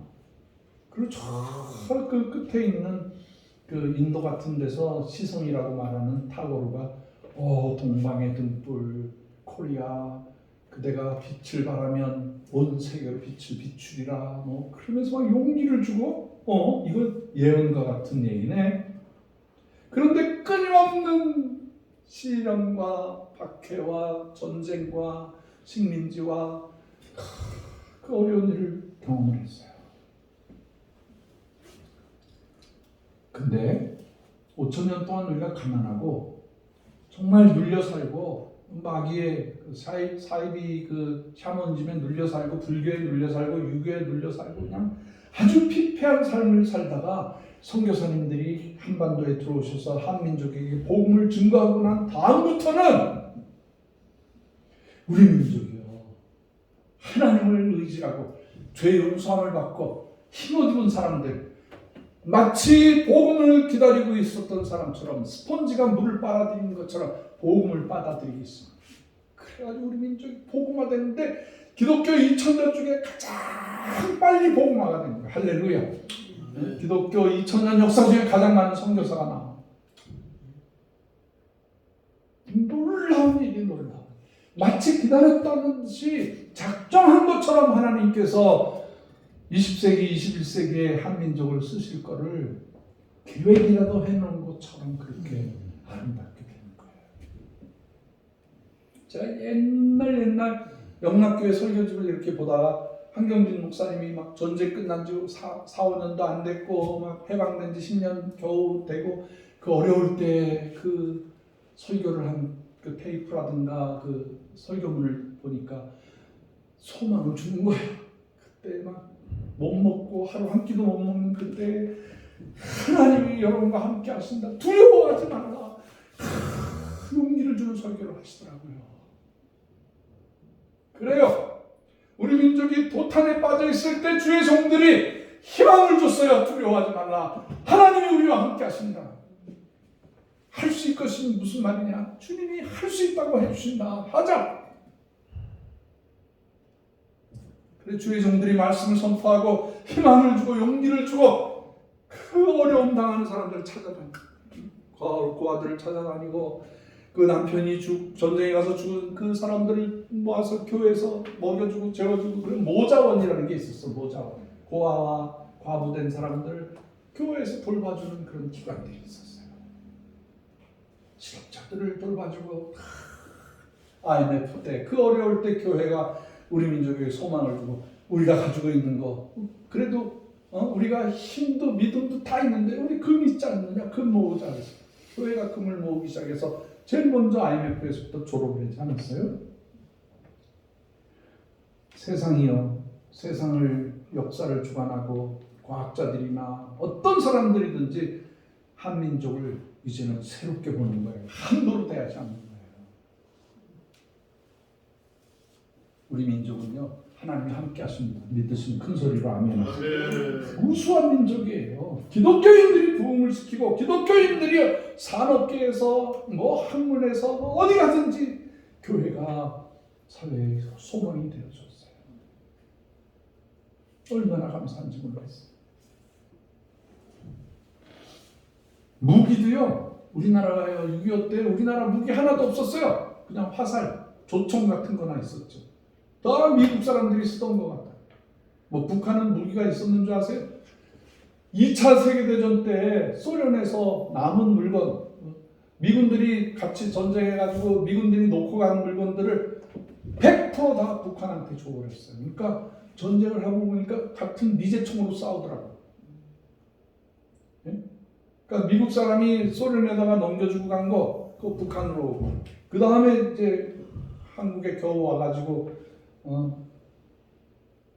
그리고 저 끝에 있는 인도 같은 데서 시성이라고 말하는 타고르가 동방의 등불 코리아 그대가 빛을 발하면 온 세계로 빛을 비추리라 그러면서 막 용기를 주고 이거 예언과 같은 얘기네. 그런데 끊임없는 시련과 박해와 전쟁과 식민지와 그 어려운 일을 경험을 했어요. 근데 5,000년 동안 우리가 가난하고 정말 눌려 살고 마귀의 사이비 샤머니즘에 눌려 살고 불교에 눌려 살고 유교에 눌려 살고 그냥 아주 피폐한 삶을 살다가 선교사님들이 한반도에 들어오셔서 한민족에게 복음을 증거하고 난 다음부터는 우리 민족이요 하나님을 의지하고 죄의 용서함을 받고 힘을 입은 사람들 마치 복음을 기다리고 있었던 사람처럼 스펀지가 물을 빨아들이는 것처럼 복음을 받아들이겠습니다. 그래가지고 우리 민족이 복음화됐는데 기독교 2000년 중에 가장 빨리 복음화가 된 거예요. 할렐루야. 기독교 2000년 역사 중에 가장 많은 선교사가 나와. 놀라운 일이 놀라워. 마치 기다렸다는 듯이 작정한 것처럼 하나님께서 20세기, 21세기의 한민족을 쓰실 거를 계획이라도 해놓은 것처럼 그렇게 아름답게 되는 거예요. 제가 옛날 영락교회 설교집을 이렇게 보다가 한경진 목사님이 막 전쟁 끝난 지 4, 5년도 안 됐고 막 해방된 지 10년 겨우 되고 그 어려울 때 그 설교를 한 그 테이프라든가 그 설교문을 보니까 소망을 주는 거예요. 그때 막 못 먹고 하루 한 끼도 못 먹는 그때 하나님이 여러분과 함께 하신다. 두려워하지 말라. 용기를 주는 설교를 하시더라고요. 그래요. 우리 민족이 도탄에 빠져 있을 때 주의 종들이 희망을 줬어요. 두려워하지 말라. 하나님이 우리와 함께 하신다. 할 수 있을 것이 무슨 말이냐? 주님이 할 수 있다고 해주신다. 하자. 그래 주의 종들이 말씀을 선포하고 희망을 주고 용기를 주고 그 어려움 당하는 사람들을 찾아다니고 고아들을 찾아다니고 그 남편이 전쟁에 가서 죽은 그 사람들을 모아서 교회에서 먹여주고 재워주고 그런 모자원이라는 게 있었어. 모자원. 고아와 과부된 사람들 교회에서 돌봐주는 그런 기관들이 있었어요. 실업자들을 돌봐주고 IMF 때 그 어려울 때 교회가 우리 민족에게 소망을 주고 우리가 가지고 있는 거 그래도 우리가 힘도 믿음도 다 있는데 우리 금 있지 않느냐? 금 모으자 그래서 교회가 금을 모으기 시작해서 제일 먼저 IMF에서부터 졸업을 하지 않았어요? 세상이요. 세상을 역사를 주관하고 과학자들이나 어떤 사람들이든지 한민족을 이제는 새롭게 보는 거예요. 한도로 대하지 않는 거예요. 우리 민족은요. 하나님이 함께 하십니다. 믿으시면 큰 소리로 아멘. 우수한 민족이에요. 기독교인들이 부흥을 시키고 기독교인들이 산업계에서 뭐 학문에서 뭐 어디 가든지 교회가 사회의 소망이 되어줬어요. 얼마나 감사한지 모르겠어요. 무기도요. 우리나라가요. 6.25 때 우리나라 무기 하나도 없었어요. 그냥 화살, 조총 같은 거나 있었죠. 다 미국 사람들이 쓰던 것 같아요. 뭐 북한은 무기가 있었는 줄 아세요? 2차 세계대전 때 소련에서 남은 물건, 미군들이 같이 전쟁해가지고 미군들이 놓고 간 물건들을 100% 다 북한한테 줘버렸어요. 그러니까 전쟁을 하고 보니까 같은 미제총으로 싸우더라고요. 예? 그러니까 미국 사람이 소련에다가 넘겨주고 간 거, 그거 북한으로 오고, 그 다음에 이제 한국에 겨우 와가지고,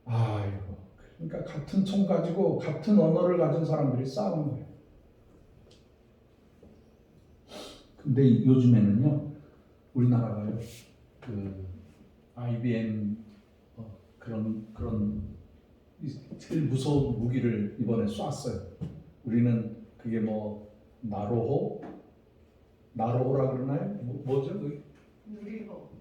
아이고, 그러니까 같은 총 가지고 같은 언어를 가진 사람들이 싸우는 거예요. 근데 요즘에는요, 우리나라가요, 그 IBM 그런 제일 무서운 무기를 이번에 쐈어요. 우리는 그게 뭐 나로호라 그러나요? 뭐죠?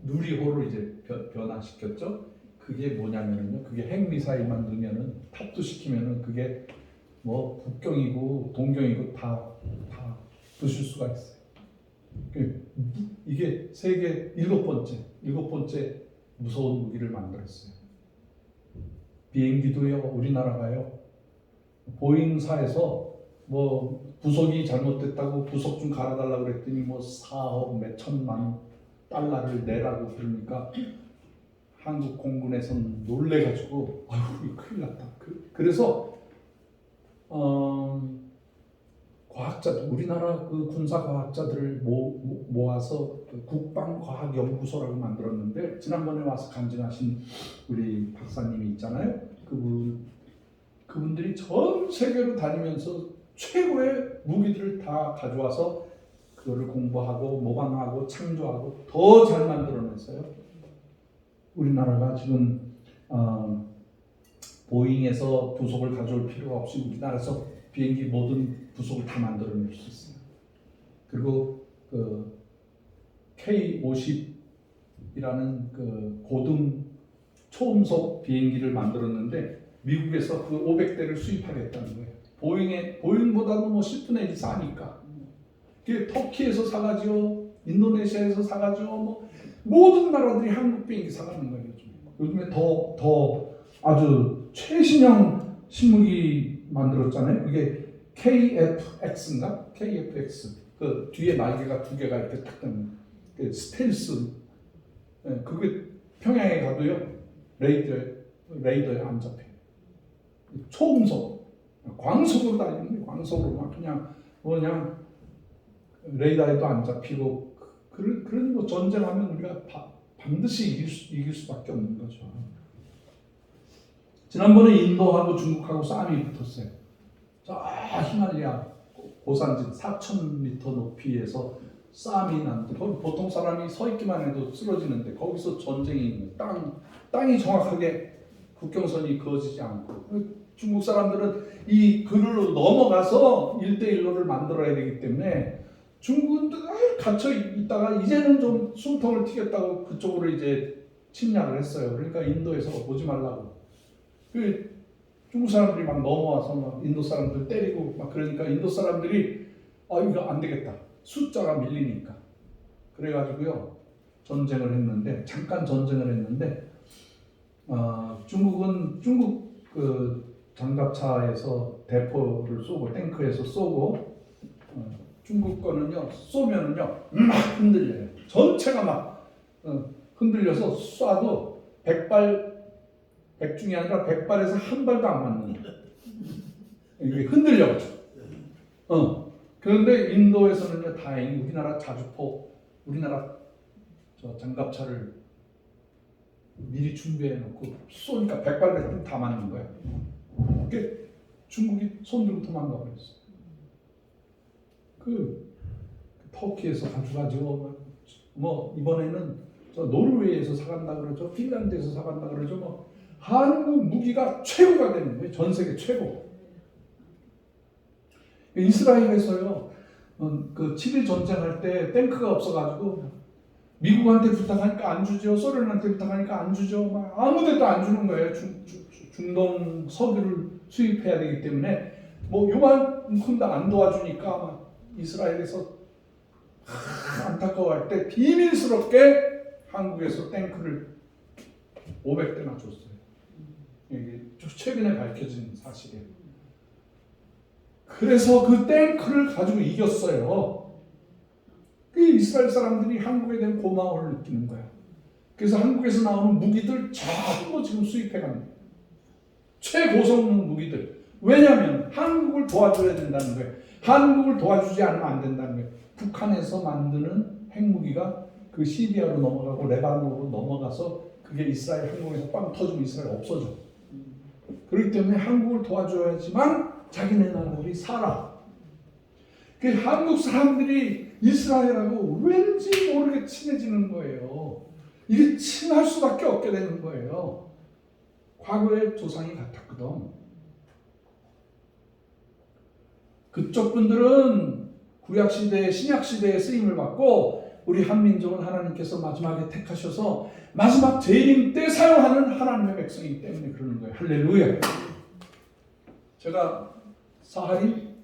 누리호로 이제 변화시켰죠. 그게 뭐냐면은요. 그게 핵미사일만 넣으면은 탑도시키면은 그게 뭐 북경이고 동경이고 다 부술 수가 있어요. 이게 세계 일곱 번째 무서운 무기를 만들었어요. 비행기도요. 우리나라가요. 보잉사에서 뭐 부속이 잘못됐다고 부속 좀 갈아달라고 그랬더니 뭐 4억 몇 천만 달러를 내라고 그러니까 한국 공군에서는 놀래가지고 아유 큰일 났다. 그래서 과학자들 우리나라 그 군사 과학자들을 모아서 그 국방과학연구소라고 만들었는데 지난번에 와서 간증하신 우리 박사님이 있잖아요. 그분들이 전 세계로 다니면서 최고의 무기들을 다 가져와서 그거를 공부하고 모방하고 창조하고 더 잘 만들어냈어요. 우리나라가 지금 보잉에서 부속을 가져올 필요가 없이 우리나라에서 비행기 모든 부속을 다 만들어낼 수 있어요. 그리고 그 K-50이라는 그 고등 초음속 비행기를 만들었는데 미국에서 그 500대를 수입하겠다는 거예요. 보잉보다도 뭐 10분의 1 싸니까. 그게 터키에서 사가지요, 인도네시아에서 사가지요, 뭐 모든 나라들이 한국 비행기 사가는 거예요. 요즘에 더 아주 최신형 신무기 만들었잖아요. 그게 KF-X인가? KF-X. 그 뒤에 날개가 2개가 이렇게 딱 뜨는 그 스텔스. 네, 그게 평양에 가도요, 레이더에 안 잡혀요. 초음속, 광속으로 다니는데 광속으로 막 그냥 레이더에도 안 잡히고. 그러니 뭐 전쟁하면 우리가 반드시 이길 수밖에 없는 거죠. 지난번에 인도하고 중국하고 싸움이 붙었어요. 저 히말라야 고산진 4,000m 높이에서 싸움이 났는데 거기 보통 사람이 서 있기만 해도 쓰러지는데 거기서 전쟁이 있는 땅이 정확하게 국경선이 그어지지 않고 중국 사람들은 이 그늘로 넘어가서 1대1로를 만들어야 되기 때문에 중국은 갇혀 있다가 이제는 좀 숨통을 튀겼다고 그쪽으로 이제 침략을 했어요. 그러니까 인도에서 오지 말라고. 그 중국 사람들이 막 넘어와서 막 인도 사람들 때리고 막 그러니까 인도 사람들이 이거 안 되겠다. 숫자가 밀리니까. 그래가지고요 전쟁을 했는데 잠깐 전쟁을 했는데 중국 그 장갑차에서 대포를 쏘고 탱크에서 쏘고 중국 거는요 쏘면은요 막 흔들려요. 전체가 막 흔들려서 쏴도 100중이 아니라 100발에서 한 발도 안 맞는 거예요. 이게 흔들려가지고. 그런데 인도에서는요 다행히 우리나라 저 장갑차를 미리 준비해 놓고 쏘니까 100발에 다 맞는 거예요. 그게 중국이 손들고 도망가 버렸어요. 그 터키에서 가져가지고 뭐 이번에는 저 노르웨이에서 사간다 그러죠, 핀란드에서 사간다 그러죠. 뭐 한국 무기가 최고가 되는 거예요. 전 세계 최고. 이스라엘에서요 그 7일 전쟁할 때 탱크가 없어가지고 미국한테 부탁하니까 안 주죠, 소련한테 부탁하니까 안 주죠, 막 아무데도 안 주는 거예요. 중동 석유를 수입해야 되기 때문에 뭐 요만큼도 안 도와주니까 막 이스라엘에서 안타까워할 때 비밀스럽게 한국에서 탱크를 500대나 줬어요. 이게 최근에 밝혀진 사실이에요. 그래서 그 탱크를 가지고 이겼어요. 그 이스라엘 사람들이 한국에 대한 고마움을 느끼는 거야. 그래서 한국에서 나오는 무기들 전부 지금 수입해 갑니다. 최고성능 무기들. 왜냐하면 한국을 도와줘야 된다는 거예요. 한국을 도와주지 않으면 안 된다는 거예요. 북한에서 만드는 핵무기가 그 시리아로 넘어가고 레바논으로 넘어가서 그게 이스라엘 항공에서 빵 터지면 이스라엘 없어져. 그렇기 때문에 한국을 도와줘야지만 자기네 나라들이 살아. 그 한국 사람들이 이스라엘하고 왠지 모르게 친해지는 거예요. 이게 친할 수밖에 없게 되는 거예요. 과거의 조상이 같았거든. 그쪽 분들은 구약시대, 신약시대의 쓰임을 받고 우리 한민족은 하나님께서 마지막에 택하셔서 마지막 재림 때 사용하는 하나님의 백성이기 때문에 그러는 거예요. 할렐루야. 제가 사하린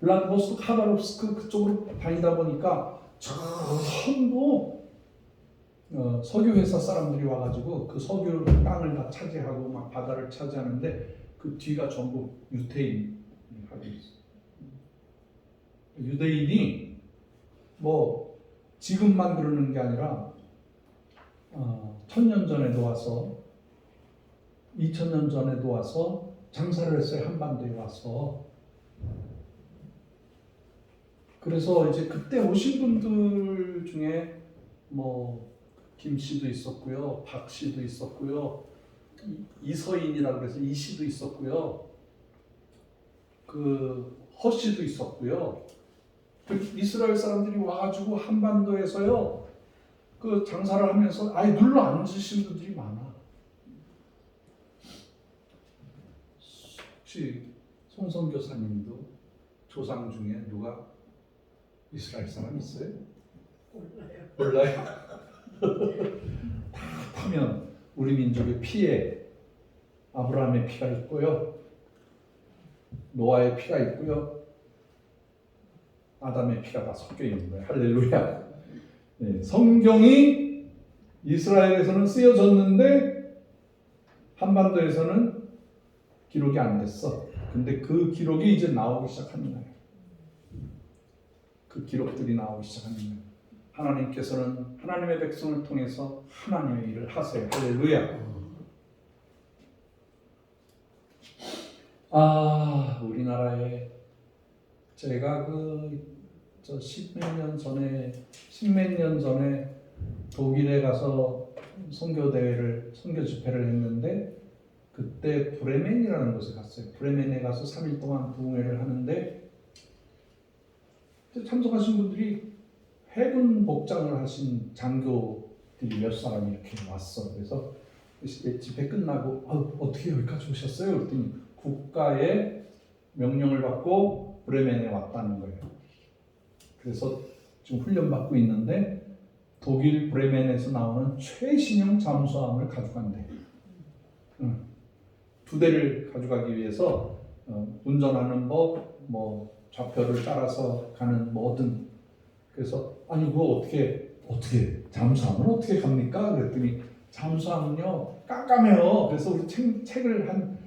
블라디보스토크, 카바롭스크 그쪽으로 다니다 보니까 전부 석유회사 사람들이 와가지고 그 석유 땅을 다 차지하고 막 바다를 차지하는데 그 뒤가 전부 유대인이 하고 있어요. 유대인이 뭐 지금만 그러는 게 아니라 1000년 전에도 와서 2000년 전에도 와서 장사를 했어요. 한반도에 와서. 그래서 이제 그때 오신 분들 중에 뭐 김 씨도 있었고요, 박 씨도 있었고요, 이서인이라고 해서 이 씨도 있었고요, 그 허 씨도 있었고요. 그 이스라엘 사람들이 와가지고 한반도에서요 그 장사를 하면서 아예 눌러 앉으신 분들이 많아. 혹시 송성 교사님도 조상 중에 누가 이스라엘 사람 있어요? 몰라요? 다 파면 우리 민족의 피에 아브라함의 피가 있고요. 노아의 피가 있고요. 아담의 피가 다 섞여 있는 거예요. 할렐루야. 네, 성경이 이스라엘에서는 쓰여졌는데 한반도에서는 기록이 안 됐어. 근데 그 기록이 이제 나오기 시작하는 거예요. 그 기록들이 나오기 시작하는 거예요. 하나님께서는 하나님의 백성을 통해서 하나님의 일을 하세요. 할렐루야. 우리나라에 제가 십몇 년 전에 독일에 가서 선교 집회를 했는데 그때 브레멘이라는 곳에 갔어요. 브레멘에 가서 3일 동안 부흥회를 하는데 참석하신 분들이 해군 복장을 하신 장교들이 몇 사람이 이렇게 왔어. 그래서 집회 끝나고 어떻게 여기까지 오셨어요? 그랬더니 국가의 명령을 받고 브레멘에 왔다는 거예요. 그래서 지금 훈련받고 있는데 독일 브레멘에서 나오는 최신형 잠수함을 가져간대. 2대를 가져가기 위해서 운전하는 법, 좌표를 따라서 가는 뭐든. 그래서 그거 어떻게 잠수함은 어떻게 갑니까? 그랬더니 잠수함은요 깜깜해요. 그래서 우리 책을 한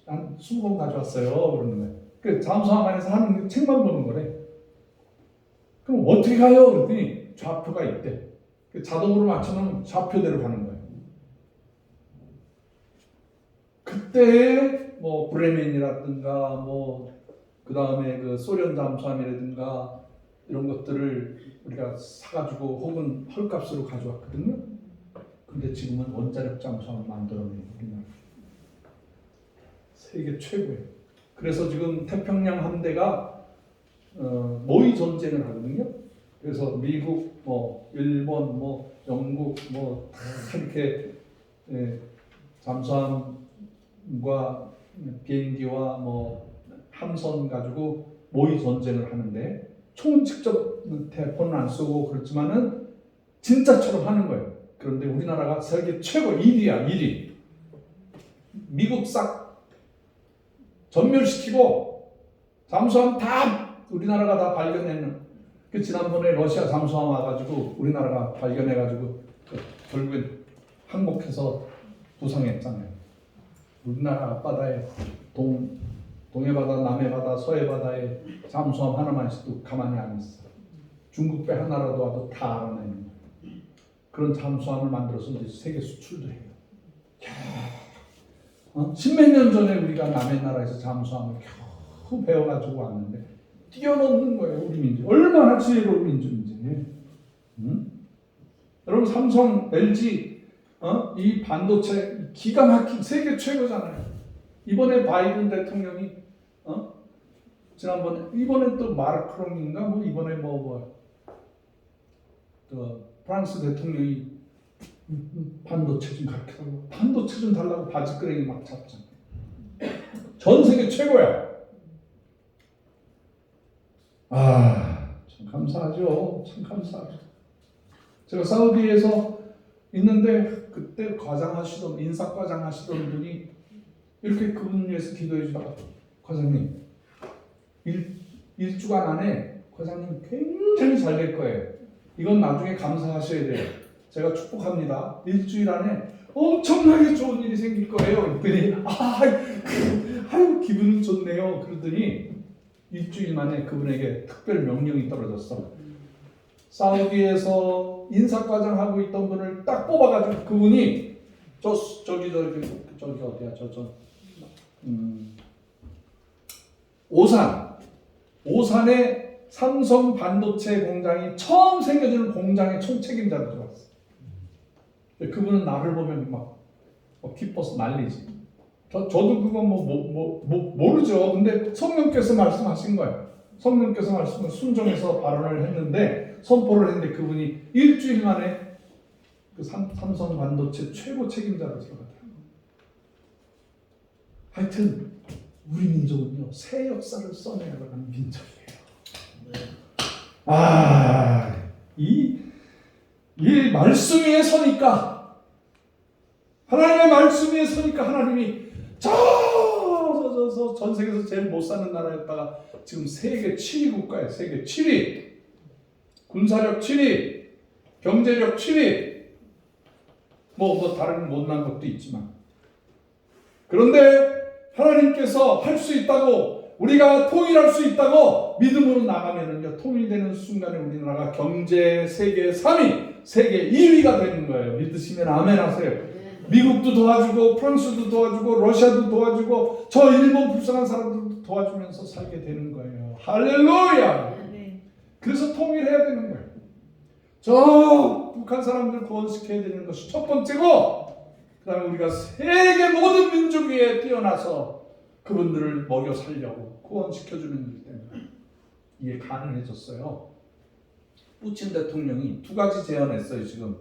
20권 가져왔어요. 그러는 거예요. 그 잠수함 안에서 하는 책만 보는 거래. 그럼 어떻게 가요? 그랬더니 좌표가 있대. 자동으로 맞춰놓으면 좌표대로 가는 거예요. 그때 브레멘이라든가 그 다음에 그 소련 잠수함이라든가 이런 것들을 우리가 사가지고 혹은 헐값으로 가져왔거든요. 근데 지금은 원자력 잠수함을 만들어내요. 우리나라 세계 최고예요. 그래서 지금 태평양 함대가 모의 전쟁을 하거든요. 그래서 미국, 일본, 영국, 다 이렇게 잠수함과 비행기와 함선 가지고 모의 전쟁을 하는데 총 직접 대포는 안 쏘고 그렇지만은 진짜처럼 하는 거예요. 그런데 우리나라가 세계 최고 1위야, 1위. 미국 싹 전멸시키고 잠수함 다 우리나라가 다 발견했는. 지난번에 러시아 잠수함 와가지고 우리나라가 발견해가지고 결국엔 항복해서 부상했잖아요. 우리나라 앞바다에 동해 바다, 남해 바다, 서해 바다에 잠수함 하나만 있어도 가만히 안 있어. 중국 배 하나라도 와도 다 알아내는 거예요. 그런 잠수함을 만들어서 이제 세계 수출도 해요. 십몇 년 전에 우리가 남의 나라에서 잠수함을 겨우 배워가지고 왔는데 뛰어넘는 거예요. 우리 민족. 얼마나 지혜로운 민족인지. 여러분 삼성, LG 이 반도체 기가 막힌 세계 최고잖아요. 이번에 바이든 대통령이 이번에 또 마크롱인가 이번에 프랑스 대통령이 반도체 좀 가르쳐달라고 반도체 좀 달라고 바지끄레기 막 잡잖아요. 전 세계 최고야. 참 감사하죠. 참 감사하죠. 제가 사우디에서 있는데 그때 인사과장 하시던 분이 이렇게 그분 위해서 기도해 주다가 과장님 일주간 안에 과장님 굉장히 잘 될 거예요. 이건 나중에 감사하셔야 돼요. 제가 축복합니다. 일주일 안에 엄청나게 좋은 일이 생길 거예요. 그랬더니 아유 기분 좋네요. 그러더니 일주일 만에 그분에게 특별 명령이 떨어졌어. 사우디에서 인사과장 하고 있던 분을 딱 뽑아가지고 그분이 저기 어디야 오산에 삼성 반도체 공장이 처음 생겨지는 공장의 총책임자로 들어왔어. 그분은 나를 보면 막 기뻐서 난리지. 저도 그건 모르죠. 근데 성령께서 말씀하신 거예요. 성령께서 말씀을 순종해서 발언을 했는데 선포를 했는데 그분이 일주일 만에 그 삼성 반도체 최고 책임자로 들어가더라고요. 하여튼 우리 민족은요 새 역사를 써내려가는 민족이에요. 이 말씀 위에 서니까 하나님의 말씀 위에 서니까 하나님이 저 떨어져서 전 세계에서 제일 못 사는 나라였다가 지금 세계 7위 국가예요. 세계 7위. 군사력 7위, 경제력 7위. 뭐 다른 못난 것도 있지만. 그런데 하나님께서 할 수 있다고, 우리가 통일할 수 있다고 믿음으로 나가면은요, 통일되는 순간에 우리나라가 경제 세계 3위, 세계 2위가 되는 거예요. 믿으시면 아멘 하세요. 미국도 도와주고, 프랑스도 도와주고, 러시아도 도와주고, 저 일본 불쌍한 사람들도 도와주면서 살게 되는 거예요. 할렐루야! 그래서 통일해야 되는 거예요. 저 북한 사람들 구원시켜야 되는 것이 첫 번째고, 그 다음에 우리가 세계 모든 민족 위에 뛰어나서 그분들을 먹여 살려고 구원시켜주는 일 때문에 이게 가능해졌어요. 푸틴 대통령이 두 가지 제안했어요. 지금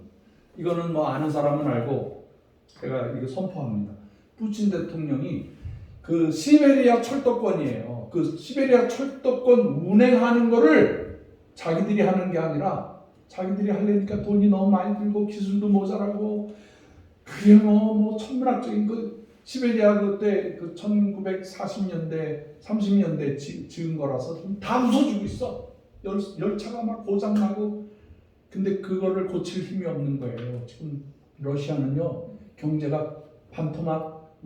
이거는 뭐 아는 사람은 알고 제가 이거 선포합니다. 푸틴 대통령이 그 시베리아 철도권이에요. 그 시베리아 철도권 운행하는 거를 자기들이 하는 게 아니라 자기들이 하려니까 돈이 너무 많이 들고 기술도 모자라고, 그게 뭐 천문학적인 그 시베리아 그때 그 1940년대 30년대 지은 거라서 다 부서지고 있어. 열차가 막 고장 나고. 근데 그거를 고칠 힘이 없는 거예요. 지금 러시아는요, 경제가 반토막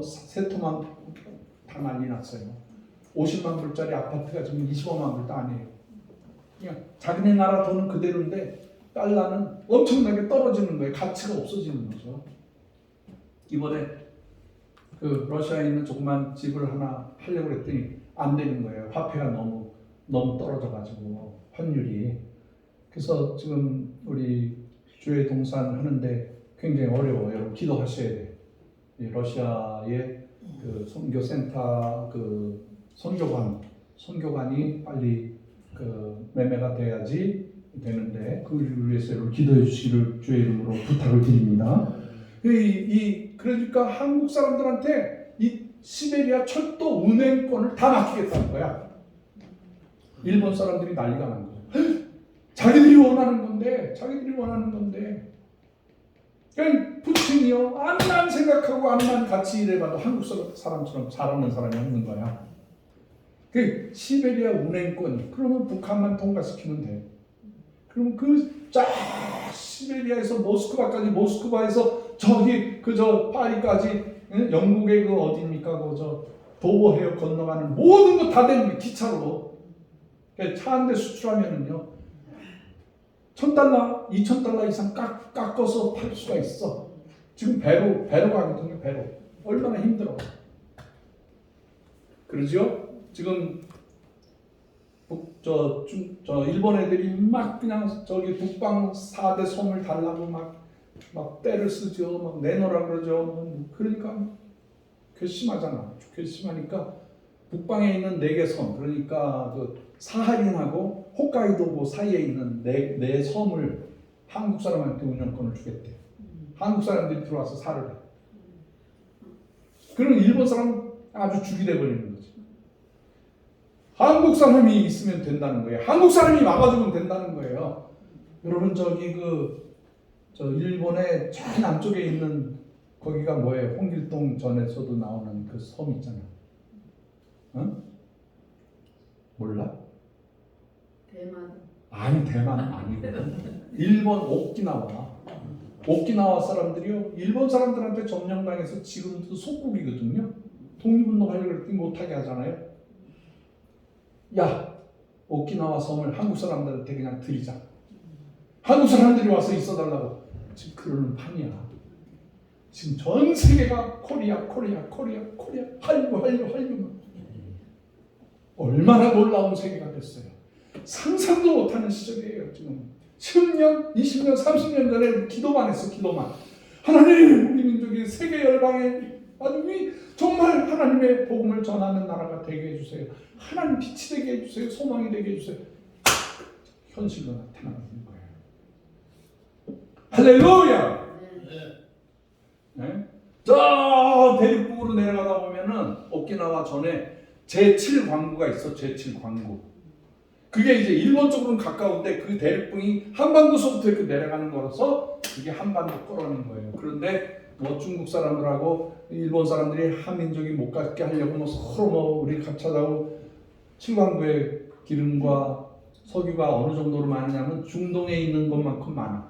세 토막 다 난리 났어요. 50만 불짜리 아파트가 지금 25만 불도 아니에요. 그냥 자기네 나라 돈은 그대로인데 달러는 엄청나게 떨어지는 거예요. 가치가 없어지는 거죠. 이번에 그 러시아에 있는 조그만 집을 하나 하려고 했더니 안 되는 거예요. 화폐가 너무 떨어져가지고 환율이. 그래서 지금 우리 주의 동산 하는데 굉장히 어려워요. 여러분 기도하셔야 돼요. 러시아의 그 선교센터 그 선교관이 빨리 그 매매가 돼야지 되는데 그를 위해서 여러분 기도해 주시기를 주의 이름으로 부탁을 드립니다. 그러니까 한국 사람들한테 이 시베리아 철도 운행권을 다 맡기겠다는 거야. 일본 사람들이 난리가 난 거야. 자기들이 원하는 건데. 그러니까 푸틴이요, 암만 생각하고 암만 같이 일해봐도 한국 사람처럼 잘하는 사람이 없는 거야. 그 시베리아 운행권이, 그러면 북한만 통과시키면 돼. 그럼 쫙 시베리아에서 모스크바에서 저기 파리까지, 영국의 그 어디입니까? 도보해역 건너가는 모든 거 다 되는 거예요. 기차로. 차 한 대 수출하면은요, $1,000, $2,000 이상 깎아서 팔 수가 있어. 지금 배로 가거든요. 배로. 얼마나 힘들어. 그러죠? 지금 일본 애들이 막 그냥 저기 북방 4대 섬을 달라고 막 때를 쓰죠. 막 내놓으라 그러죠. 그러니까 괘씸하잖아. 괘씸하니까 북방에 있는 4개 섬, 그러니까 그 사하린하고 홋카이도 사이에 있는 네 섬을 한국 사람한테 운영권을 주겠대. 한국 사람들이 들어와서 살을 해. 그러면 일본 사람은 아주 죽이 돼버리는 거지. 한국 사람이 있으면 된다는 거예요. 한국 사람이 막아주면 된다는 거예요. 여러분 일본의 저 남쪽에 있는 거기가 뭐예요? 홍길동 전에서도 나오는 그 섬 있잖아요. 응? 몰라? 대만. 아니, 대만은 아니고 일본 오키나와 사람들이요, 일본 사람들한테 점령당해서 지금도 속국이거든요. 독립운동 하려고 했더니 못하게 하잖아요. 야, 오키나와 섬을 한국 사람들한테 그냥 드리자. 한국 사람들이 와서 있어달라고. 지금 그러는 판이야. 지금 전 세계가 코리아 한류 얼마나 놀라운 세계가 됐어요. 상상도 못하는 시절이에요. 지금 10년, 20년, 30년 전에 기도만 했어. 기도만. 하나님, 우리 민족이 세계 열방에 아주 정말 하나님의 복음을 전하는 나라가 되게 해주세요. 하나님 빛이 되게 해주세요. 소망이 되게 해주세요. 현실로 나타나는 거예요. 할렐루야! 네? 저 대륙북으로 내려가다 보면은 오키나와 전에 제7광구가 있어. 제7광구. 그게 이제 일본 쪽으로는 가까운데 그 대륙붕이 한반도서부터 이렇게 내려가는 거라서 이게 한반도 거라는 거예요. 그런데 뭐 중국 사람들하고 일본 사람들이 한민족이 못 갖게 하려고 뭐 서로 뭐 우리 같이 하자고 칠광구의 기름과 석유가 어느 정도로 많으냐면 중동에 있는 것만큼 많아.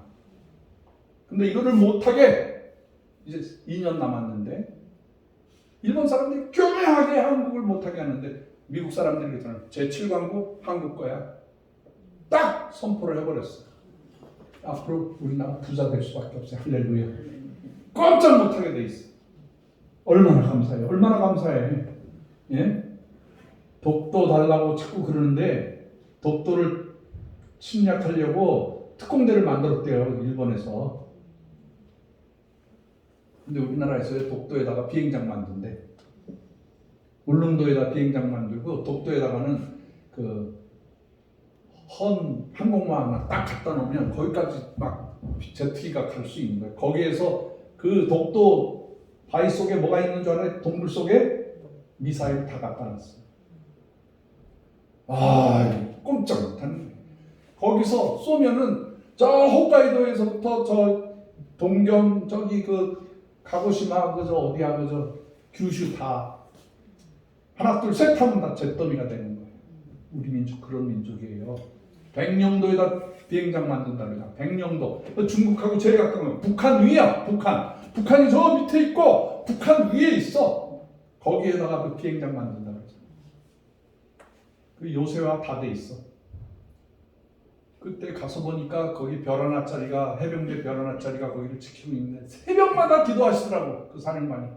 근데 이거를 못하게 이제 2년 남았는데 일본 사람들이 교묘하게 한국을 못하게 하는데 미국 사람들이 그러잖아요. 제7광구 한국 거야. 딱 선포를 해버렸어. 앞으로 우리나라 부자 될 수밖에 없어요. 할렐루야. 깜짝 못하게 돼 있어. 얼마나 감사해. 얼마나 감사해. 예? 독도 달라고 자꾸 그러는데 독도를 침략하려고 특공대를 만들었대요. 일본에서. 근데 우리나라에서 독도에다가 비행장 만든대. 울릉도에다 비행장 만들고 독도에다가는 그 항공모함 하나 딱 갖다 놓으면 거기까지 막 제트기가 갈 수 있는 거예요. 거기에서 그 독도 바위 속에 뭐가 있는 줄 알아요? 동굴 속에 미사일 다 갖다 놨어요. 꼼짝 못하는 거예요. 거기서 쏘면은 저 홋카이도에서부터 저 동경 저기 그 가고시마 그저 어디야 그저 규슈 다 하나 둘 셋 하면 다 잿더미가 되는 거예요. 우리 민족 그런 민족이에요. 백령도에다 비행장 만든다 그러잖아. 백령도. 중국하고 제일 가까운 건 북한 위야. 북한이 저 밑에 있고 북한 위에 있어. 거기에다가 그 비행장 만든다 그러잖아. 그 요새화 다 돼 있어. 그때 가서 보니까 거기 별 하나짜리가 해병대 별 하나짜리가 거기를 지키고 있는데 새벽마다 기도하시더라고. 그 사령관이.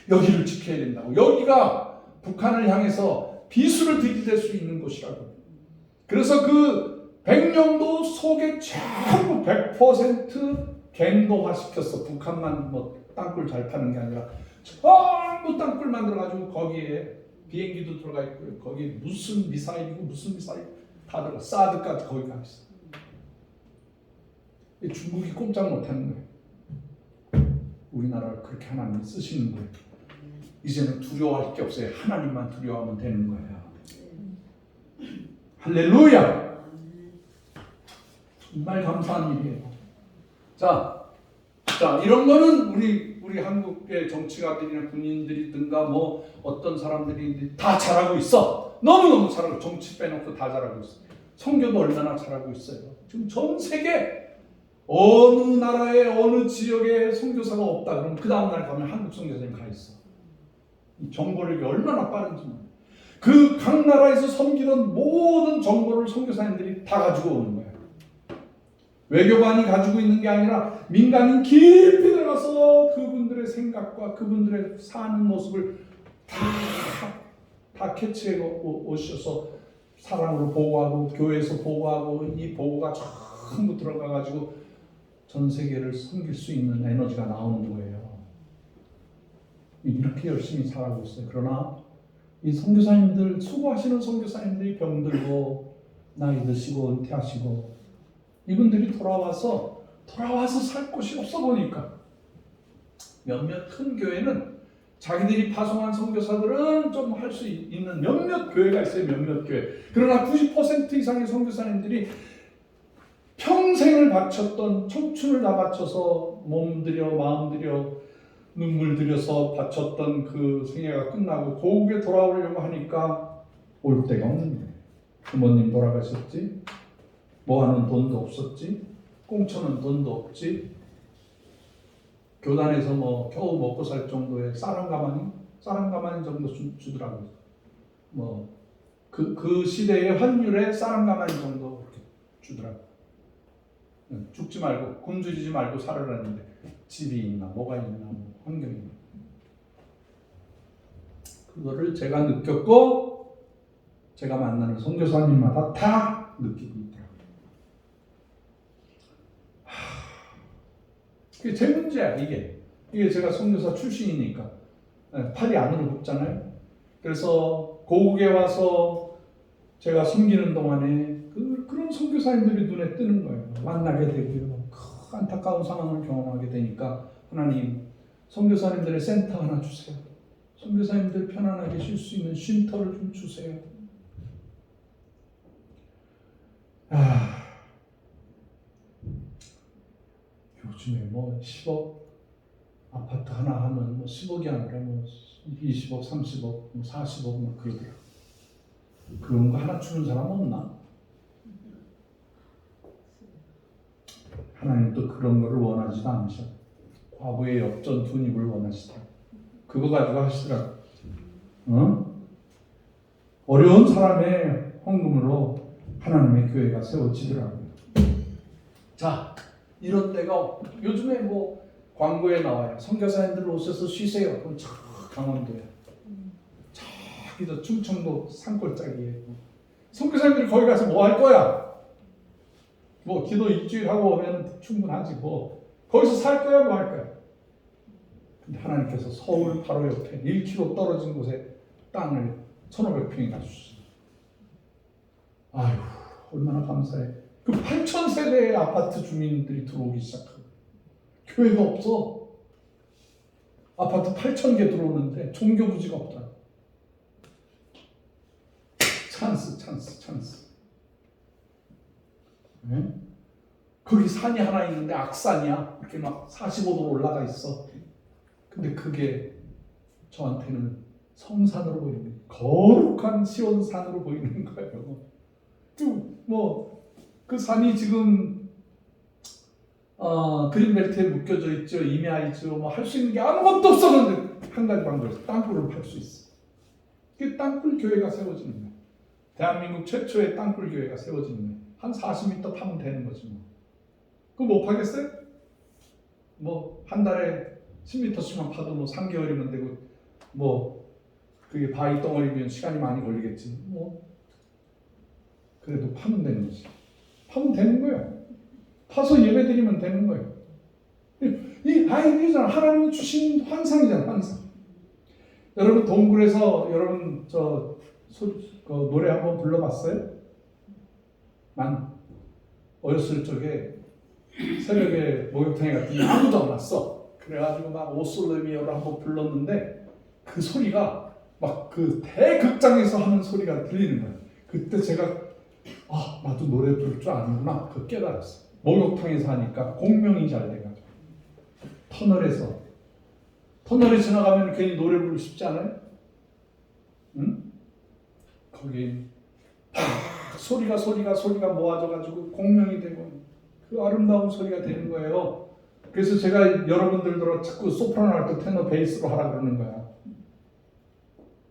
여기를 지켜야 된다고. 여기가 북한을 향해서 비수를 들이댈 수 있는 곳이라고. 그래서 그 백령도 속에 전부 100% 갱도화 시켰어. 북한만 뭐 땅굴 잘 타는 게 아니라 전부 땅굴 만들어가지고 거기에 비행기도 들어가 있고 거기 무슨 미사일이고 무슨 미사일 다 들어가. 사드까지 거기 가 있어. 중국이 꼼짝 못하는 거예요. 우리나라를 그렇게 하나님이 쓰시는 거예요. 이제는 두려워할 게 없어요. 하나님만 두려워하면 되는 거예요. 할렐루야! 정말 감사한 일이에요. 자, 이런 거는 우리 한국의 정치가들이나 군인들이든가 뭐 어떤 사람들이 다 잘하고 있어. 너무너무 잘하고 정치 빼놓고 다 잘하고 있어. 선교도 얼마나 잘하고 있어요. 지금 전 세계 어느 나라에 어느 지역에 선교사가 없다 그러면 그 다음날 가면 한국 선교사님 가 있어. 이 정보력이 얼마나 빠른지. 그 각 나라에서 섬기던 모든 정보를 선교사님들이 다 가지고 오는 거예요. 외교관이 가지고 있는 게 아니라 민간인 깊이 들어가서 그분들의 생각과 그분들의 사는 모습을 다 캐치해 오셔서 사랑으로 보고하고 교회에서 보고하고 이 보고가 전부 들어가가지고 전 세계를 섬길 수 있는 에너지가 나오는 거예요. 이렇게 열심히 살아가고 있어요. 그러나 이 선교사님들 수고하시는 선교사님들이 병들고 나이 드시고 은퇴하시고 이분들이 돌아와서 살 곳이 없어 보니까 몇몇 큰 교회는 자기들이 파송한 선교사들은 좀 할 수 있는 몇몇 교회가 있어요. 몇몇 교회. 그러나 90% 이상의 선교사님들이 평생을 바쳤던 청춘을 다 바쳐서 몸 들여 마음 들여 눈물 들여서 바쳤던 그 생애가 끝나고 고국에 돌아오려고 하니까 올 데가 없는 거예요. 부모님 돌아가셨지, 뭐하는 돈도 없었지, 공처는 돈도 없지, 교단에서 뭐 겨우 먹고 살 정도의 쌀 한 가마니 정도 주더라고요. 뭐 그 시대의 환율에 쌀 한 가마니 정도 주더라고요. 죽지 말고 굶주리지 말고 살아라는데 집이 있나 뭐가 있나 뭐 환경이 있나. 그거를 제가 느꼈고 제가 만나는 선교사님마다 다 느끼고 있더라고요. 그게 제 문제야. 이게 제가 선교사 출신이니까 팔이 안으로 굽잖아요. 그래서 고국에 와서 제가 섬기는 동안에 그런 선교사님들이 눈에 뜨는 거예요. 만나게 되고요. 안타까운 상황을 경험하게 되니까 하나님 선교사님들의 센터 하나 주세요. 선교사님들 편안하게 쉴 수 있는 쉼터를 좀 주세요. 요즘에 뭐 10억, 아파트 하나 하면 뭐 10억이 아니라 뭐 20억, 30억, 뭐 40억 막 그러더라. 그런 거 하나 주는 사람 없나? 하나님 또 그런 거를 원하지도 않으셔. 과부의 엽전 두 입을 원하시더라. 그거 가지고 하시더라. 어려운 사람의 헌금으로 하나님의 교회가 세워지더라고요. 자, 이런 때가 요즘에 뭐 광고에 나와요. 선교사님들 오셔서 쉬세요. 그럼 저 강원도에, 저기도 충청도 산골짜기에 선교사님들이 거기 가서 뭐 할 거야? 뭐 기도 일주일 하고 오면 충분하지 뭐. 거기서 살 거야 뭐 할 거야? 근데 하나님께서 서울 바로 옆에 1km 떨어진 곳에 땅을 1,500평이나 주셨어요. 아유, 얼마나 감사해. 그 8,000세대의 아파트 주민들이 들어오기 시작하고 교회가 없어. 아파트 8,000개 들어오는데 종교 부지가 없다. 찬스. 네? 거기 산이 하나 있는데 악산이야. 이렇게 막 45도로 올라가 있어. 근데 그게 저한테는 성산으로 보이는, 거룩한 시온산으로 보이는 거예요. 그 산이 지금 그린벨트에 묶여져 있죠. 임야 있죠. 뭐 할 수 있는 게 아무것도 없었는데 한 가지 방법이 땅굴을 팔 수 있어. 그 땅굴 교회가 세워지는 거야. 대한민국 최초의 땅굴 교회가 세워지는 거야. 한 40m 파면 되는 거지 뭐. 그거 못 파겠어요? 뭐 한 달에 10m씩만 파도 뭐 3개월이면 되고, 뭐 그게 바위 덩어리면 시간이 많이 걸리겠지. 뭐 그래도 파면 되는 거지. 파면 되는 거야. 파서 예배드리면 되는 거예요. 이 아이디어잖아. 하나님이 주신 환상이잖아. 환상. 여러분 동굴에서 여러분 노래 한번 불러봤어요? 난 어렸을 적에 새벽에 목욕탕에 갔더니 아무도 안 왔어. 그래가지고 막 오솔레미오를 한번 불렀는데 그 소리가 막 그 대극장에서 하는 소리가 들리는 거야. 그때 제가 나도 노래 부를 줄 아는구나. 그거 깨달았어. 목욕탕에서 하니까 공명이 잘 돼가지고. 터널에 지나가면 괜히 노래 부르기 쉽지 않아요? 응? 거기 소리가 모아져가지고 공명이 되고 그 아름다운 소리가 되는 거예요. 그래서 제가 여러분들도 자꾸 소프라노 할 때 테너 베이스로 하라 그러는 거야.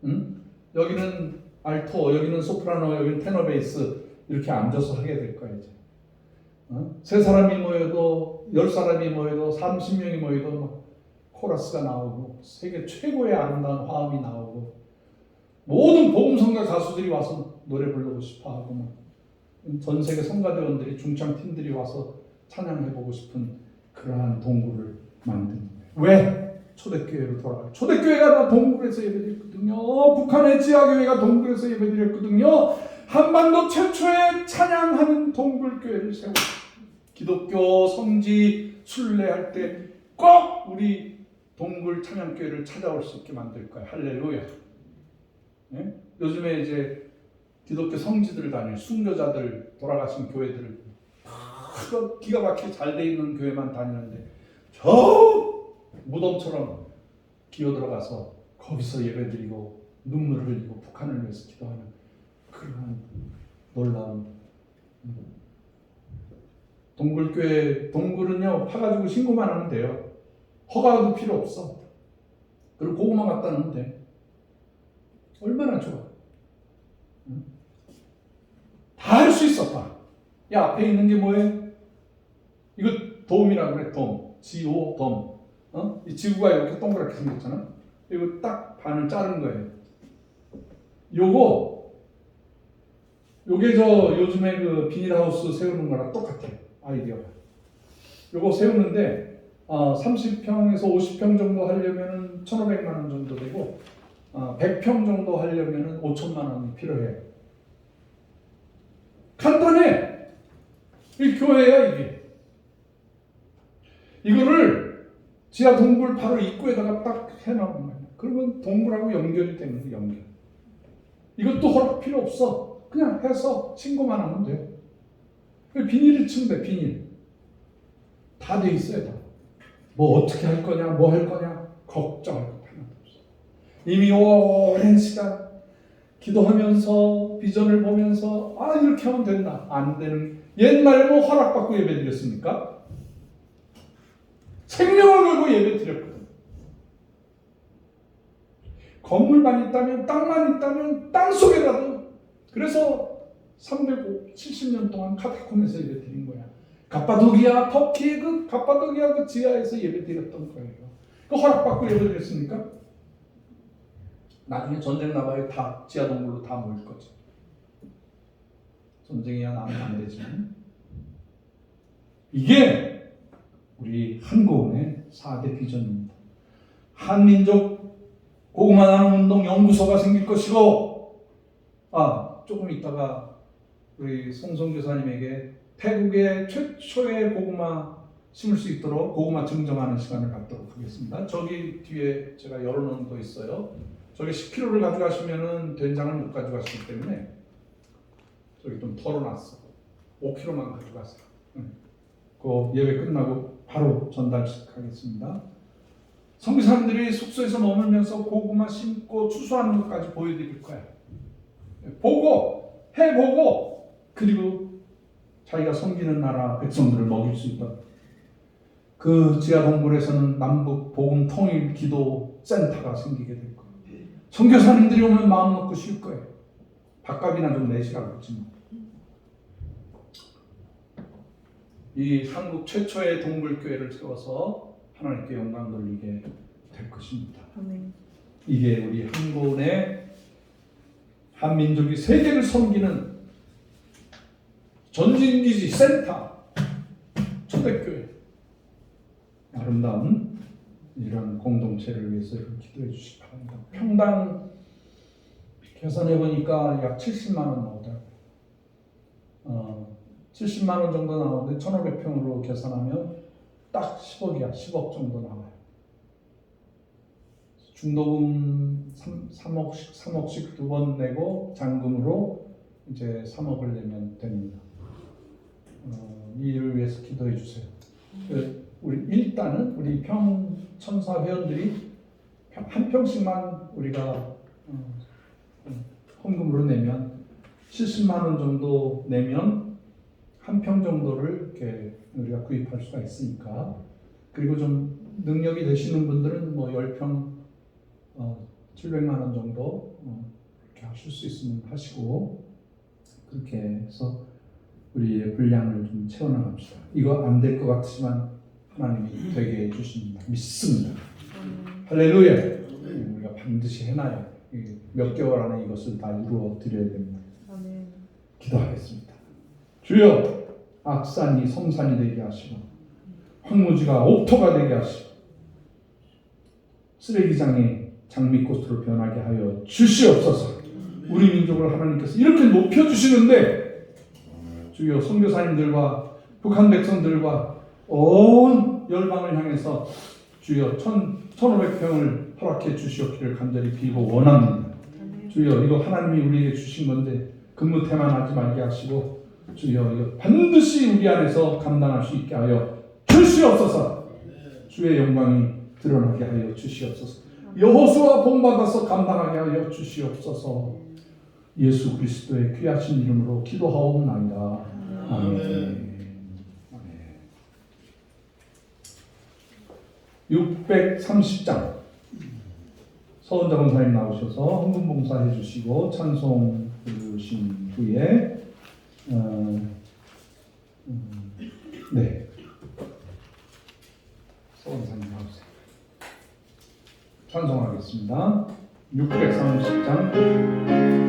응? 여기는 알토, 여기는 소프라노, 여기는 테너 베이스 이렇게 앉아서 하게 될 거야 이제. 세 사람이 모여도 10사람이 모여도 30명이 모여도 막 코러스가 나오고 세계 최고의 아름다운 화음이 나오고 모든 복음성가 가수들이 와서 노래 부르고 싶어하고 전 세계 성가대원들이 중창팀들이 와서 찬양해보고 싶은 그러한 동굴을 만든 거예요. 왜? 초대교회로 돌아가요. 초대교회가 다 동굴에서 예배드렸거든요. 북한의 지하교회가 동굴에서 예배드렸거든요. 한반도 최초의 찬양하는 동굴교회를 세우고 기독교 성지 순례할 때 꼭 우리 동굴 찬양교회를 찾아올 수 있게 만들 거예요. 할렐루야. 네? 요즘에 이제 기독교 성지들을 다니는 순교자들 돌아가신 교회들을 기가 막히게 잘 돼 있는 교회만 다니는데 저 무덤처럼 기어 들어가서 거기서 예배드리고 눈물을 흘리고 북한을 위해서 기도하는 그런 놀라운 동굴교회. 동굴은요 파가지고 신고만 하면 돼요. 허가도 필요 없어. 그리고 고구마 갖다 넣으면 돼. 얼마나 좋아. 다 할 수 있어. 다. 야 앞에 있는 게 뭐예요? 이거 돔이라고 그래. 돔. 지오 돔. 이 지구가 이렇게 동그랗게 생겼잖아. 이거 딱 반을 자른 거예요. 요게 요즘에 그 비닐하우스 세우는 거랑 똑같아. 아이디어가. 요거 세우는데 30평에서 50평 정도 하려면은 1,500만 원 정도 되고 100평 정도 하려면은 5천만 원이 필요해요. 간단해. 이 교회야 이게. 이거를 지하 동굴 바로 입구에다가 딱 해놓은 거예요. 그러면 동굴하고 연결이 되는 거예요. 연결. 이것도 허락 필요 없어. 그냥 해서 신고만 하면 돼요. 비닐을 치면 돼. 비닐. 다 돼 있어요. 다. 뭐 어떻게 할 거냐, 뭐 할 거냐 걱정할 것 하나도 없어. 이미 오랜 시간 기도하면서 비전을 보면서 이렇게 하면 된다. 안 되는, 옛날에 뭐 허락받고 예배 드렸습니까? 생명을 걸고 예배 드렸거든. 건물만 있다면, 땅만 있다면 땅속에라도. 그래서 370년 동안 카타콤에서 예배 드린 거야. 갑바도기아, 터키의 그 갑바도기아 그 지하에서 예배 드렸던 거예요. 그 허락받고 예배 드렸습니까? 나중에 전쟁 나봐야 다 지하 동굴로 다 모일 거죠. 전쟁이야 나면 안 되지만. 이게 우리 한고은의 4대 비전입니다. 한민족 고구마 나눔 운동 연구소가 생길 것이고, 조금 있다가 우리 송성 교사님에게 태국의 최초의 고구마 심을 수 있도록 고구마 증정하는 시간을 갖도록 하겠습니다. 저기 뒤에 제가 열어놓은 거 있어요. 저기 10kg를 가져가시면은 된장을 못 가져가시기 때문에 저기 좀 털어놨어. 5kg만 가져가세요. 그 예배 끝나고 바로 전달하겠습니다. 선교사님들이 숙소에서 머물면서 고구마 심고 추수하는 것까지 보여드릴 거예요. 보고 해보고, 그리고 자기가 섬기는 나라 백성들을 먹일 수 있다. 그 지하 동굴에서는 남북 복음 통일 기도 센터가 생기게 될 거예요. 선교사님들이 오면 마음 놓고 쉴 거예요. 밥값이나 좀 내시라고 그러지. 이 한국 최초의 동굴교회를 세워서 하나님께 영광 돌리게 될 것입니다. 이게 우리 한국의 한민족이 세계를 섬기는 전진기지 센터, 초대교회. 아름다운 이런 공동체를 위해서 기도해 주시기 바랍니다. 평당 계산해 보니까 약 70만 원 나오더라고요. 70만 원 정도 나오는데 1,500평으로 계산하면 딱 10억이야. 10억 정도 나와요. 중도금 3억씩 2번 내고 잔금으로 이제 3억을 내면 됩니다. 이 일을 위해서 기도해 주세요. 우리 일단은 우리 평천사 회원들이 한 평씩만 우리가 헌금으로 내면 70만 원 정도 내면 한 평 정도를 이렇게 우리가 구입할 수가 있으니까. 그리고 좀 능력이 되시는 분들은 뭐 10평 700만 원 정도 이렇게 하실 수 있으면 하시고, 그렇게 해서 우리의 분량을 좀 채워나갑시다. 이거 안 될 것 같지만 하나님이 되게 해주십니다. 믿습니다. 할렐루야. 우리가 반드시 해놔요. 몇 개월 안에 이것을 다 이루어 드려야 됩니다. 기도하겠습니다. 주여, 악산이 성산이 되게 하시고 황무지가 옥토가 되게 하시고 쓰레기장이 장미꽃으로 변하게 하여 주시옵소서. 우리 민족을 하나님께서 이렇게 높여주시는데, 주여 선교사님들과 북한 백성들과 온 열방을 향해서 주여 1,500평을 허락해 주시옵기를 간절히 빌고 원합니다. 주여, 이거 하나님이 우리에게 주신 건데 근무 태만하지 말게 하시고, 주여 이거 반드시 우리 안에서 감당할 수 있게 하여 주시옵소서. 주의 영광이 드러나게 하여 주시옵소서. 여호수아 본받아서 감당하게 하여 주시옵소서. 예수 그리스도의 귀하신 이름으로 기도하옵나이다. 아멘. 630장 서은자 권사님 나오셔서 헌금 봉사해 주시고 찬송 부르신 후에 서은사님 나오세요. 찬송하겠습니다. 630장